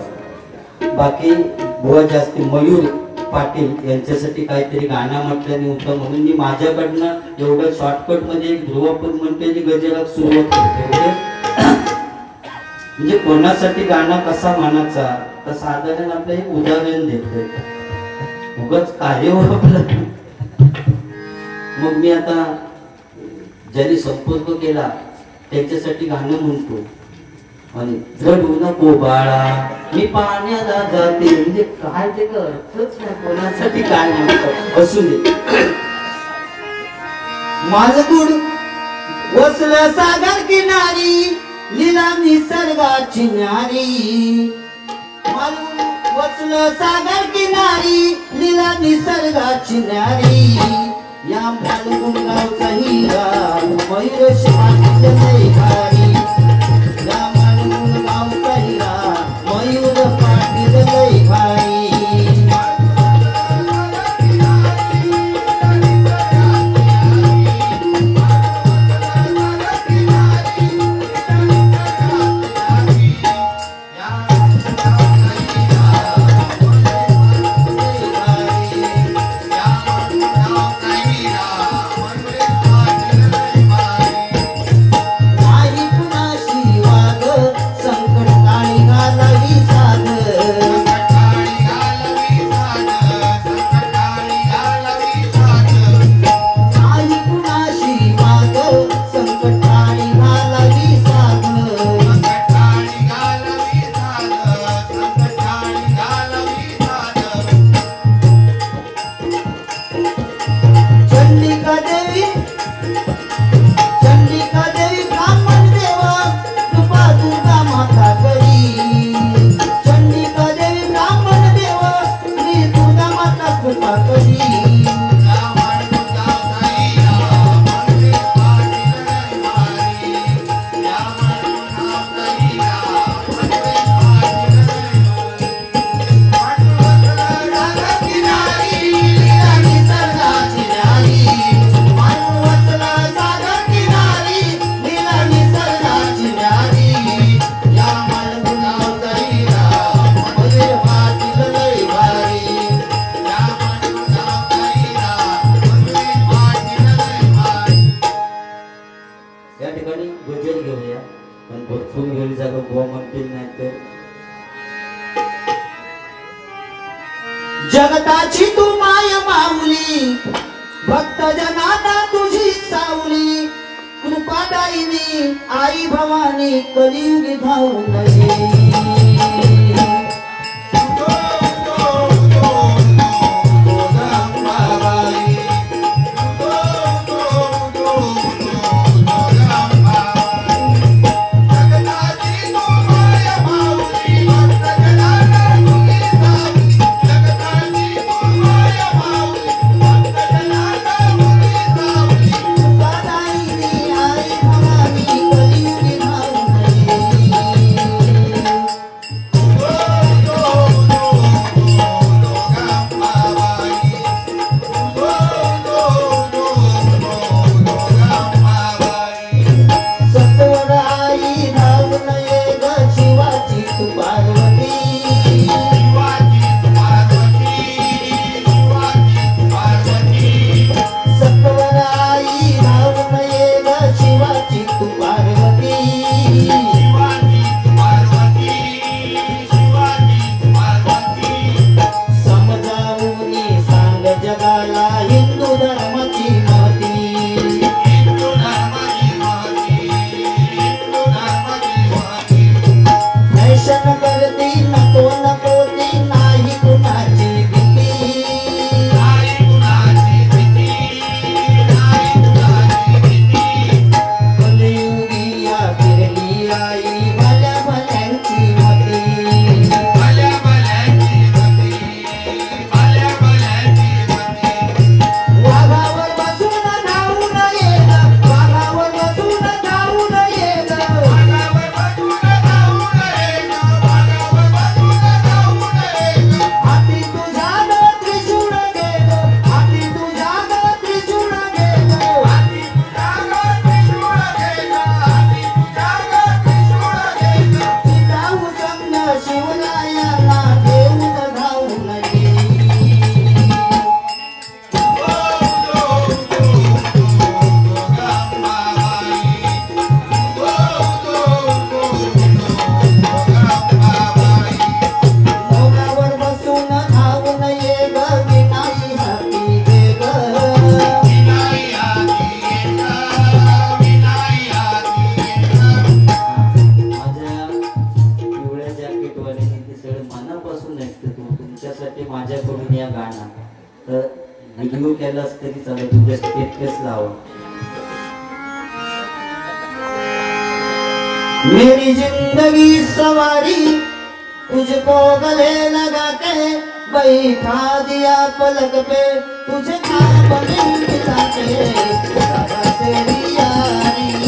बाकी बुवा जास्ती मयूर पाटील यांच्यासाठी काहीतरी गाणं म्हटल्याने होतं, म्हणून मी माझ्याकडनं एवढं शॉर्टकट मध्ये ध्रुवपद म्हणते गजरात सुरुवात करते. म्हणजे कोणासाठी गाणं कसा म्हणायचा तर साधारण आपलं एक उदाहरण देतोय, उगाच कार्य आपलं. मग मी आता ज्यांनी संपर्क केला त्यांच्यासाठी गाणं म्हणतो. आणि रडू नको बाळा मी पाण्याला जाते, म्हणजे काय ते अर्थच नाही, कोणासाठी काय म्हणतो असू दे. माझगुड वसलं सागर किनारी, लीला निसर्गाची न्यारी. वसलं सागर किनारी, लीला निसर्गाची न्यारी. या फाल्गुन गावचा हिरा, मयूर शिवानीच्या लयभारी. या फाल्गुन गावचा हिरा, मयूर पाटील लयभारी. Yeah. जगताची तू माय माऊली भक्त जनाना तुझी सावली कृपादायिनी आई भवानी कलियुगी धावू नये माझ्याकडून या गाणं तर व्हिडिओ केलास तरी चालेल तुझ्या स्टेटस लाव मेरी जिंदगी सवारी तुझको गले लगा के बैठा दिया पलक पे तुझे खाब में बिठा के तेरी यारी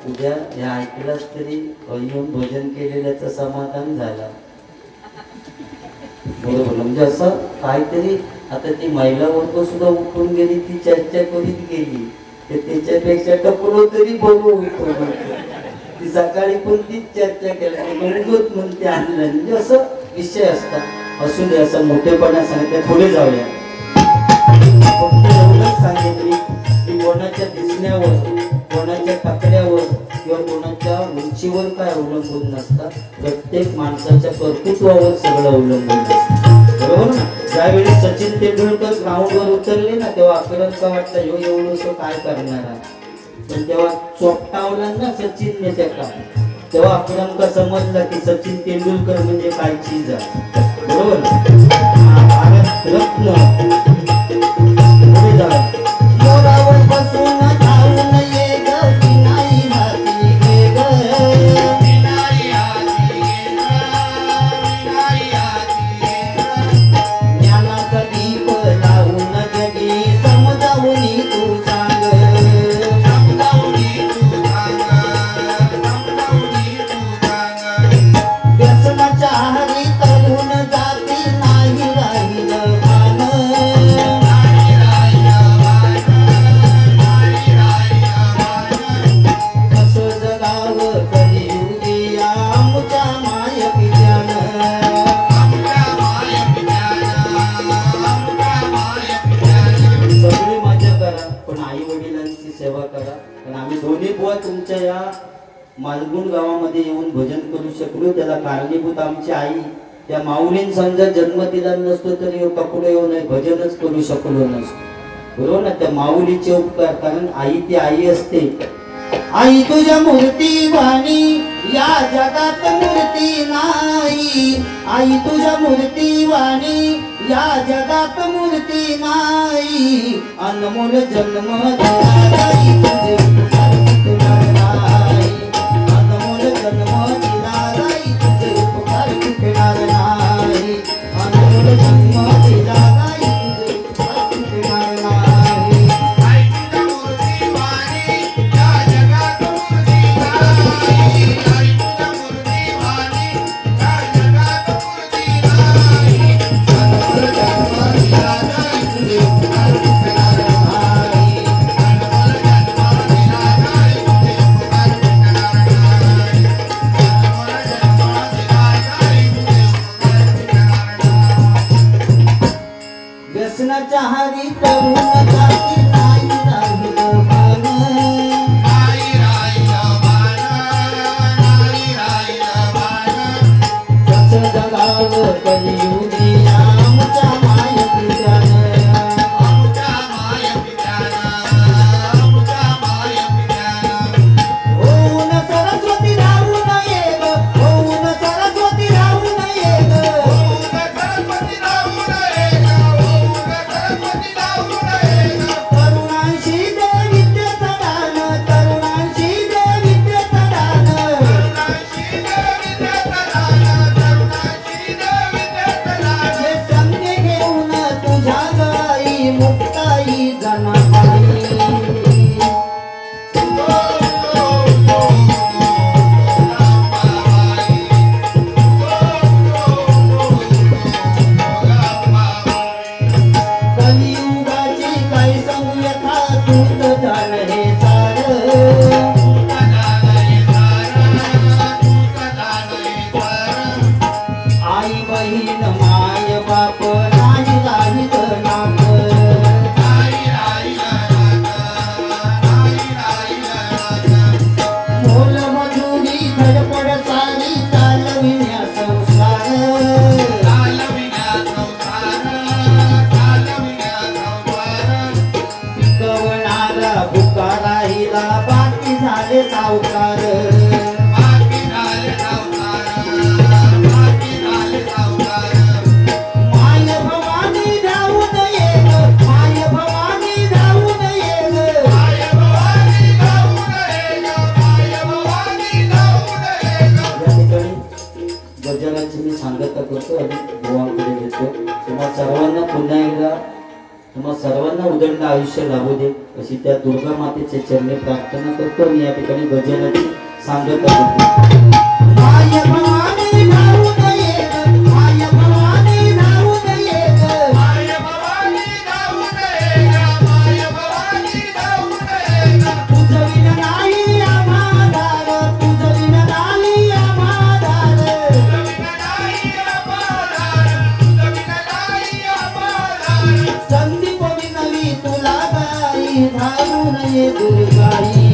उद्या या ऐकलास तरी येऊन भजन केलेल्याचं समाधान झाला बरोबर म्हणजे असं काहीतरी आता ती महिला वर्ग सुद्धा उठून गेली ती चर्चा करीत गेली तर त्याच्यापेक्षा टपरो तरी बघू उठून ती सकाळी पण तीच चर्चा केली म्हणते आणलं म्हणजे असं विषय असतात असू दे असं मोठेपणा सांगितलं पुढे जाऊया फक्त एवढंच सांगितली की कोणाच्या दिसण्यावर कोणाच्या टकऱ्यावर किंवा कोणाच्या उंचीवर काय अवलंबून नसतात प्रत्येक माणसाच्या कर्तृत्वावर सगळं अवलंबून असतं बरोबर ना ज्यावेळी सचिन तेंडुलकर ग्राउंडवर उतरले ना तेव्हा आपल्याला काय वाटतं ह्यो एवढं काय करणार आहे पण तेव्हा चोपटावला ना सचिनने त्या तेव्हा आपल्याला समजलं की सचिन तेंडुलकर म्हणजे काय चीज आहे, बरोबर. भारत रत्न पुढे जा. मोरावर बसून जाऊन ये ग विनाई हाती घे ग, विनाई हाती घे ग, ज्ञानाचा दीप लावून जगी समजावून तू सांग, समजावून तू सांग, व्यसनाच्या आहारी तरुण जाती नाही राहिलं भान, नाही राहिलं भान, नाही राहिलं भान, कसं जगावं कलियुगी आमच्या माय पित्यान, आमच्या माय पित्यान, आमच्या माय पित्यान. सगळी मजा करा पण आई वडिलांची सेवा करा. पण आम्ही दोन्ही बुवा तुमच्या या मालगुण गावामध्ये येऊन भजन करू शकलो त्याला कारणीभूत आमची आई. त्या माऊलीन समजा जन्म दिला नसतो तरी कपडे येऊ नये भजनच करू शकलो नसतो, बरोबर ना. त्या माऊलीचे उपकार, कारण आई ती आई असते. आई तुझ्या मूर्ती वाणी या जगात मूर्ती नाही, आई तुझ्या मूर्ती वाणी या जगात मूर्ती नाही, अनमोल जन्म दिला आई तुझे उपकार तुला नाही, अनमोल जन्म दिला आई तुझे उपकार तुटणार नाही, अनमोल जन्म दिला आई तुझे उपकार तुटणार नाही. आई तुझ्या मूर्ती वाणी या जगात मूर्ती नाही, आई तुझ्या मूर्ती वाणी या जगात मूर्ती नाही, अनमोल जन्म दिला आई तुझे उपकार तुटणार नाही, अनमोल जन्म दिला आई तुझे उपकार तुटणार नाही, अनमोल जन्म दिला आई तुझे उपकार तुटणार नाही. व्यसनाच्या हारी तरुण जाती नाही राहिलं भान, नाही राहिलं भान, नाही राहिलं भान, कसं जगावं कलियुगी आमच्या माय पित्यान, आमच्या माय पित्यान, आमच्या माय पित्यान. होऊन सरस्वती राहून ये ग, होऊन सरस्वती राहून ये ग, होऊन सरस्वती राहून ये ग, होऊन सरस्वती राहून ये ग, तरुणांशी दे विद्येचं दान, तरुणांशी दे विद्येचं दान, तरुणांशी दे विद्येचं दान, तरुणांशी दे विद्येचं दान. हे संधी घेऊन तुझ्या गाई मुक्ताई जनाबाई. कलियुगाची काय सांगू यथा तूत जाण हे सार, तूत जाण हे सार, तूत जाण हे सार. आई बहीण माय बाप नाही राहिलं नात, नाही राहिलं नात, नाही राहिलं नात. मोल मजुरी धडपड सारी चालविण्या संसार, चालविण्या संसार, चालविण्या संसार. पिकवणारा भुका राहिला बाकी झाले सावकार, बाकी झाले सावकार, बाकी झाले सावकार. माय भवानी धावून ये ग, माय भवानी धावून ये ग, माय भवानी धावून ये ग, माय भवानी धावून ये ग. या ठिकाणी गजराची मी सांगता करतो आणि बुवांकडे घेतो. तुम्हा सर्वांना पुन्हा एकदा तुम्हा सर्वांना उदंड आयुष्य लाभू दे अशी त्या दुर्गा मातेच्या चरणी प्रार्थना करतो आणि या ठिकाणी गजराची सांगता करतो. माय भवानी धावून ये ग, माय भवानी धावून ये ग, माय भवानी धावून ये ग, माय भवानी धावून ये ग. तुझं विना नाही आम्हा दार, तुझं विना नाही आम्हा दार, तुझं विना नाही आम्हा दार, तुझं विना नाही आम्हा दार. संदीप विनवी तुला गाई धावून ये दुर्गाई.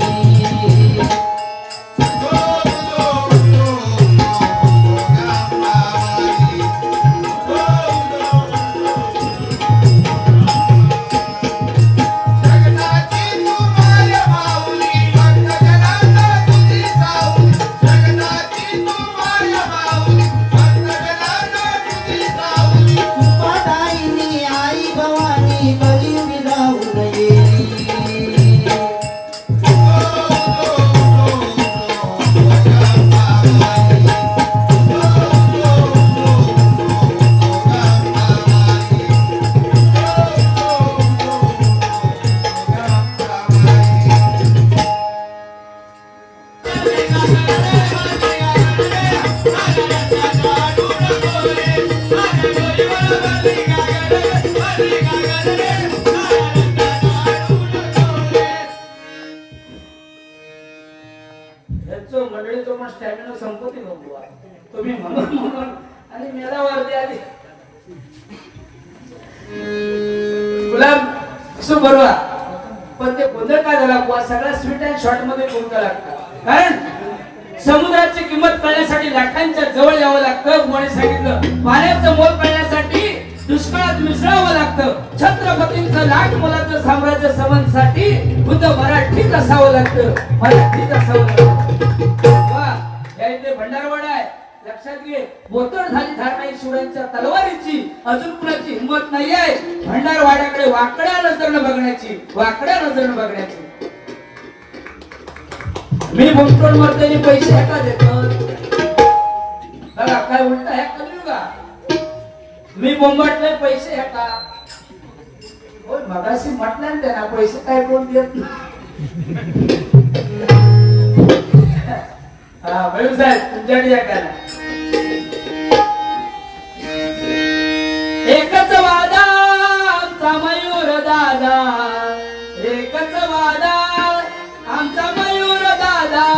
याचं मंडळीचं पण स्टॅमिना संपत्ती नको तुम्ही म्हणून म्हणून आणि मेला वरती आली गुलाब असं बरोबर पण ते गोंधळ काय झाला बुवा सगळ्या स्वीट अँड शॉर्ट मध्ये बोलता लागतात कारण समुद्राची किंमत कळण्यासाठी लाटांच्या जवळ यावं लागतं बुवाने सांगितलं पाण्याचं मोल कळण्यासाठी दुष्काळात मिसळावं लागतं छत्रपतींचं लाट मोलाचं साम्राज्य समजण्यासाठी खुद्द मराठीत असावं लागतं मराठीत असावं लागतं या इथे भंडारवाडा आहे लक्षात घे बोतड झाली धारणा शिवरायांच्या तलवारीची अजून कुणाची हिंमत नाही आहे भंडारवाड्याकडे वाकड्या नजरनं बघण्याची वाकड्या नजरनं बघण्याची मी बोमटोड मरतेनी पैसे एका देतो बघा काय उलट आहे का मी बोंबाटले पैसे एका होय मगाशी म्हटलं त्यांना पैसे काय कोण देत हा बळू साहेब तुमच्याकडे काय एकच वादा आमचा मयूर दादा एकच वादा आमचा मयूर दादा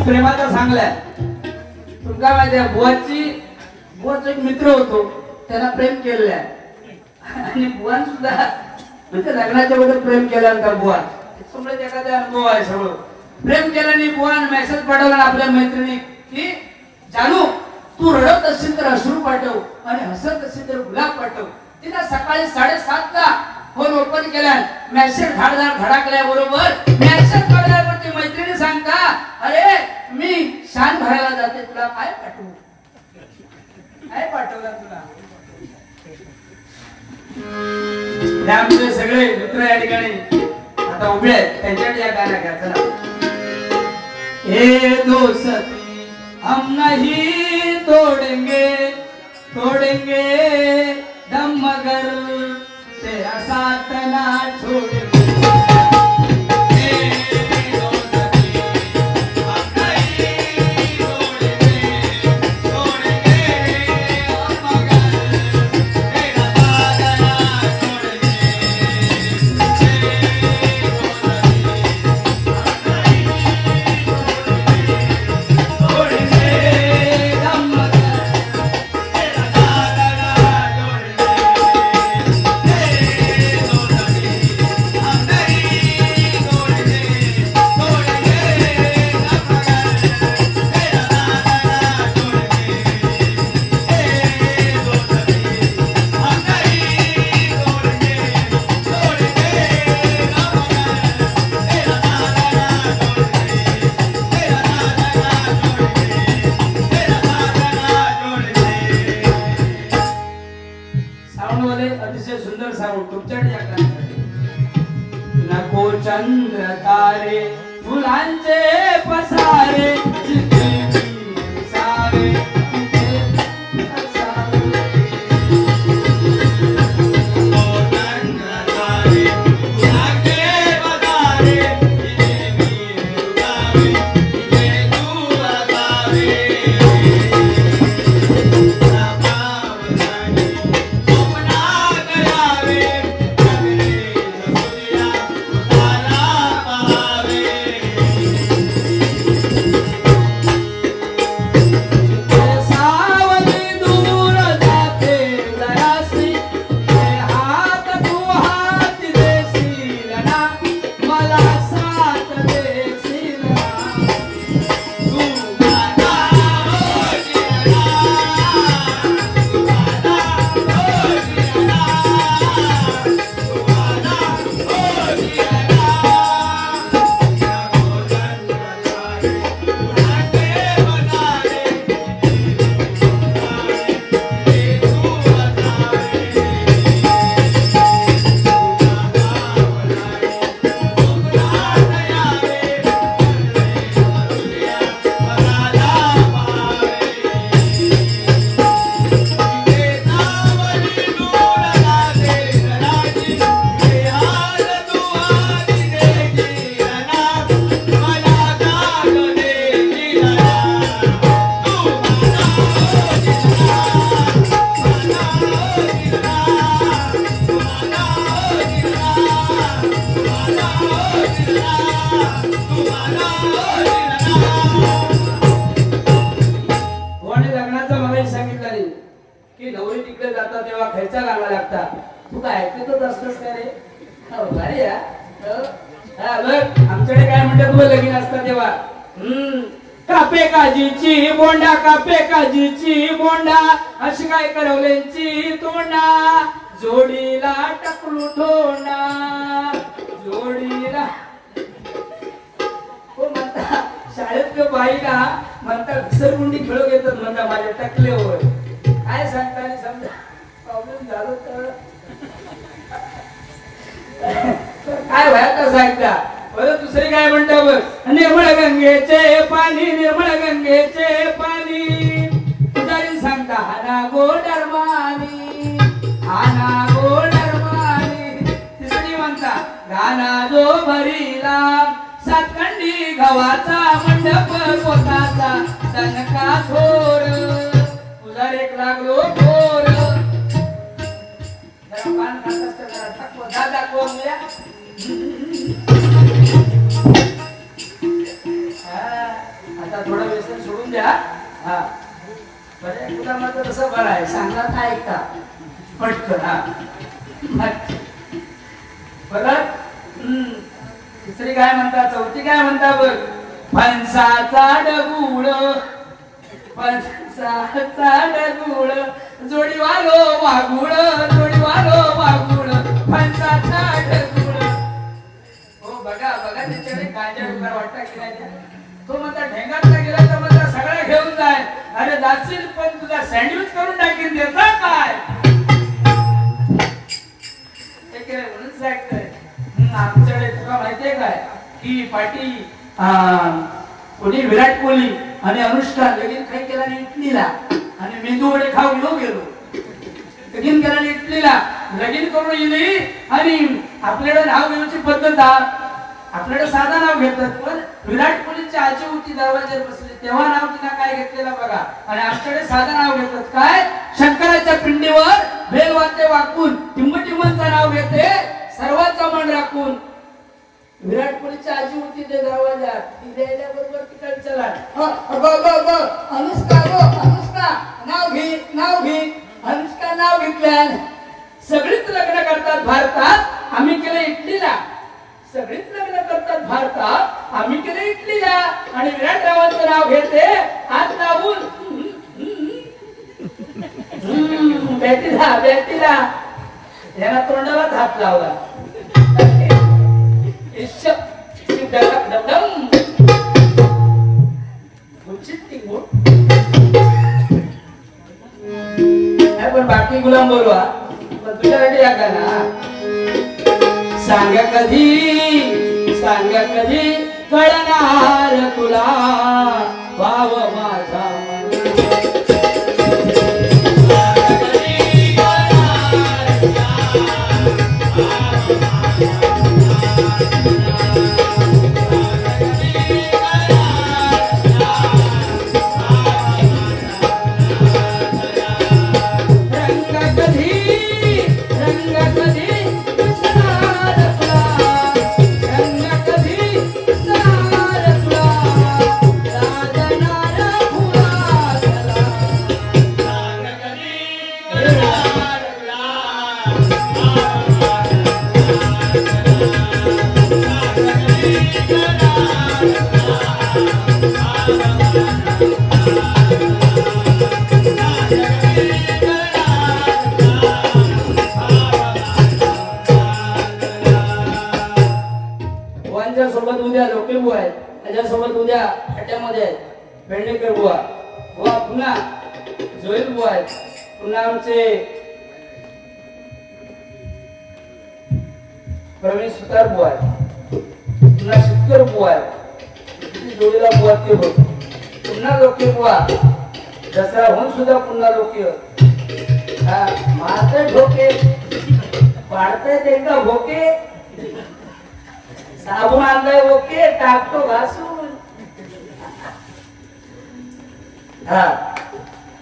प्रेमाचा सांगलाय तुमका माहिती आहे बुवाचा एक मित्र होतो त्याला प्रेम केलेलं आहे आणि बुवान सुद्धा म्हणजे लग्नाच्या बद्दल प्रेम केल्यानंतर बुवा सगळं एखादा अनुभव आहे सगळं प्रेम केल्याने बुवान मेसेज पाठवला आपल्या मैत्रिणी की जानू तू रडत असशील तर अश्रू पाठव आणि हसत असशील तर गुलाब पाठव तिला सकाळी 7:30 ला फोन ओपन केला मेसेज धाडधाड धडाकल्या बरोबर मेसेज पडल्यावरती मैत्रिणी सांगता अरे मी शान भरायला जाते तुला काय पाठवू काय पाठवलं तुला आमचे सगळे मित्र या ठिकाणी आता उभे आहेत त्यांच्याकडे या गाण्या घ्या चला हे दोस्ती हम नहीं तोड़ेंगे तोड़ेंगे दम मगर तेरा साथ ना छोड़ेंगे नको चंद्र तारे फुलांचे पसारे सारे म्हणता तू काय ऐकतच असतोस का रे? भारी बघ आमच्याकडे काय म्हणतात तू लगीन असता तेव्हा कापे काजीची बोंडा कापे काजीची बोंडा अशी काय करवल्यांची तोंडा जोडीला टकलू ठोंडा जोडीला हो म्हणता शाळेत बाईला म्हणता घसरगुंडी खेळू घेतात म्हणता माझ्या टकलेवर काय सांगता आणि समजा प्रॉब्लेम झालो तर काय व्हायचं सांगता परत दुसरी काय म्हणता बघ निर्मळ गंगेचे गंगेचे पाणी पुजारी सांगता हाना गोडरमानी तिसरी म्हणता गाना जो भरीला सातखंडी गव्हाचा मंडप पोताचा तनका थोर तुझा एक लागलो थोर जरा पान खात असतं जरा टाकव दादा कोंबड्या आता थोडं व्यसन सोडून द्या हा बरे तुला मात्र तसं बरं आहे सांगणार काय ऐकता पटकन हा परत तिसरी काय म्हणता चौथी काय म्हणता बघ फणसाचा डगुळ जोडीवालो वागुळ फणसाचा डगुळ हो बघा त्याच्याकडे कांजा उकार वाटता की नाही तो म्हणता ढेंगातला गेला तर म्हणता सगळं घेऊन जाय अरे जाशील पण तुझा सँडविच करून टाकीन त्याचा काय म्हणून सांगतोय आमच्याकडे तुला माहितीये काय की पाटी कोणी विराट कोहली आणि अनुष्का लगीन काय केला इटलीला आणि मेंदू वडे खाऊन येऊ गेलो लगीन केला इटलीला लगीन करून येली आणि आपल्याकडे नाव घेण्याची पद्धत आपल्याकडे साधा नाव घेतात पण विराट कोहलीची आजी होती दरवाज्यावर बसली तेव्हा नाव तिला काय घेतलेलं बघा आणि आमच्याकडे साधा नाव घेतात काय शंकराच्या पिंडीवर बेलवाद्य वाकून टिंबटिंबांचं नाव घेते सर्वांचा मन राखून विराट कोहलीची आजी होती ते दरवाजात ती द्यायला बरोबर तिकडे चला अनुष्का नाव घे अनुष्का नाव घेतल्या सगळीच लग्न करतात भारतात आम्ही केलं इटलीला सगळीच लग्न करतात भारतात आम्ही केलं इटलीला आणि विराट रावांचं नाव घेते हात लावून बेटीला याला तोंडालाच हात लावला पण बाकी गुलाम बोलवा पण तुझ्यासाठी या का ना सांग कधी कळणार तुला भाव माझा सोबत उद्या लोके बुवा आहेत त्याच्यासोबत उद्या खड्ड्यामध्ये आहेत पेडणेकर बुवा पुन्हा जोईल बुवा आहेत पुन्हा आमचे प्रवीण सुतार बुवा आहेत पुन्हा शितकर बुवा आहेत जोडीला बुवा ते होत पुन्हा लोके बुवा दसरा होऊन सुद्धा पुन्हा लोके मारते ढोके पाडते एकदा भोके साबून आणलाय ओके टाकतो घासून हा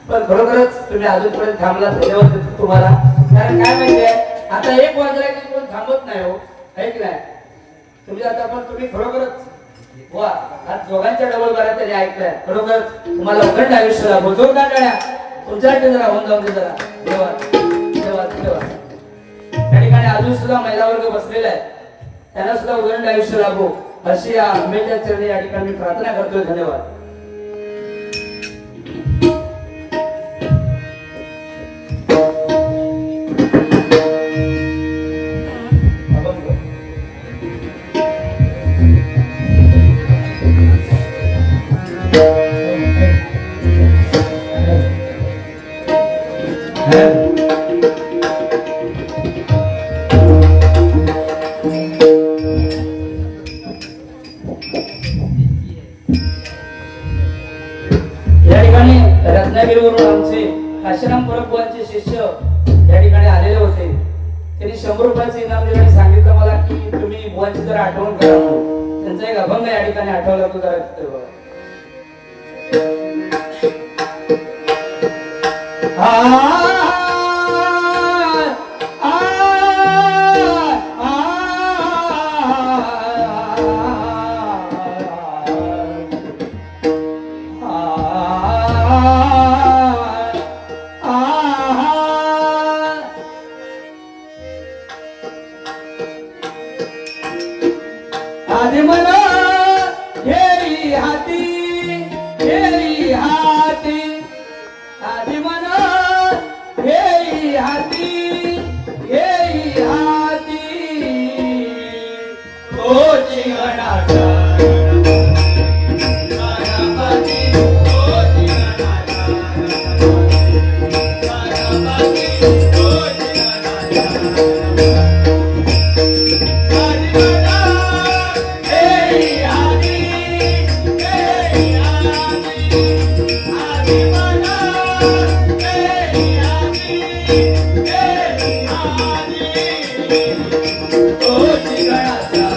पण खरोखरच तुम्ही अजूनपर्यंत थांबला धन्यवाद देतो तुम्हाला कारण काय माहितीये आता 1 वाजला की कोण थांबत नाही हो है की नाही तुम्ही आता पण तुम्ही खरोखरच वा आज दोघांच्या डबल बऱ्याच तरी ऐकलंय खरोखर तुम्हाला अखंड आयुष्य लाभो जोरदार टाळ्या तुमच्यासाठी जरा होऊन जाऊ दे जरा धन्यवाद धन्यवाद धन्यवाद अजून सुद्धा महिला वर्ग बसलेला आहे, त्यांना सुद्धा उदंड आयुष्य लाभो अशी या आंबेच्या चरणी या ठिकाणी मी प्रार्थना करतोय. धन्यवाद. या ठिकाणी रत्नागिरीवरून आमचे काशीराम परबुवांचे शिष्य या ठिकाणी आलेले होते. त्यांनी 100 रुपयाचं इनाम दिलं आणि सांगितलं मला की तुम्ही बुवांची जरा आठवण करा म्हणून. त्यांचा एक अभंग या ठिकाणी आठवला तो जरा आधी मला हेरी हाती आधी मला हेरी हाती ओ जीवनाचा Oh,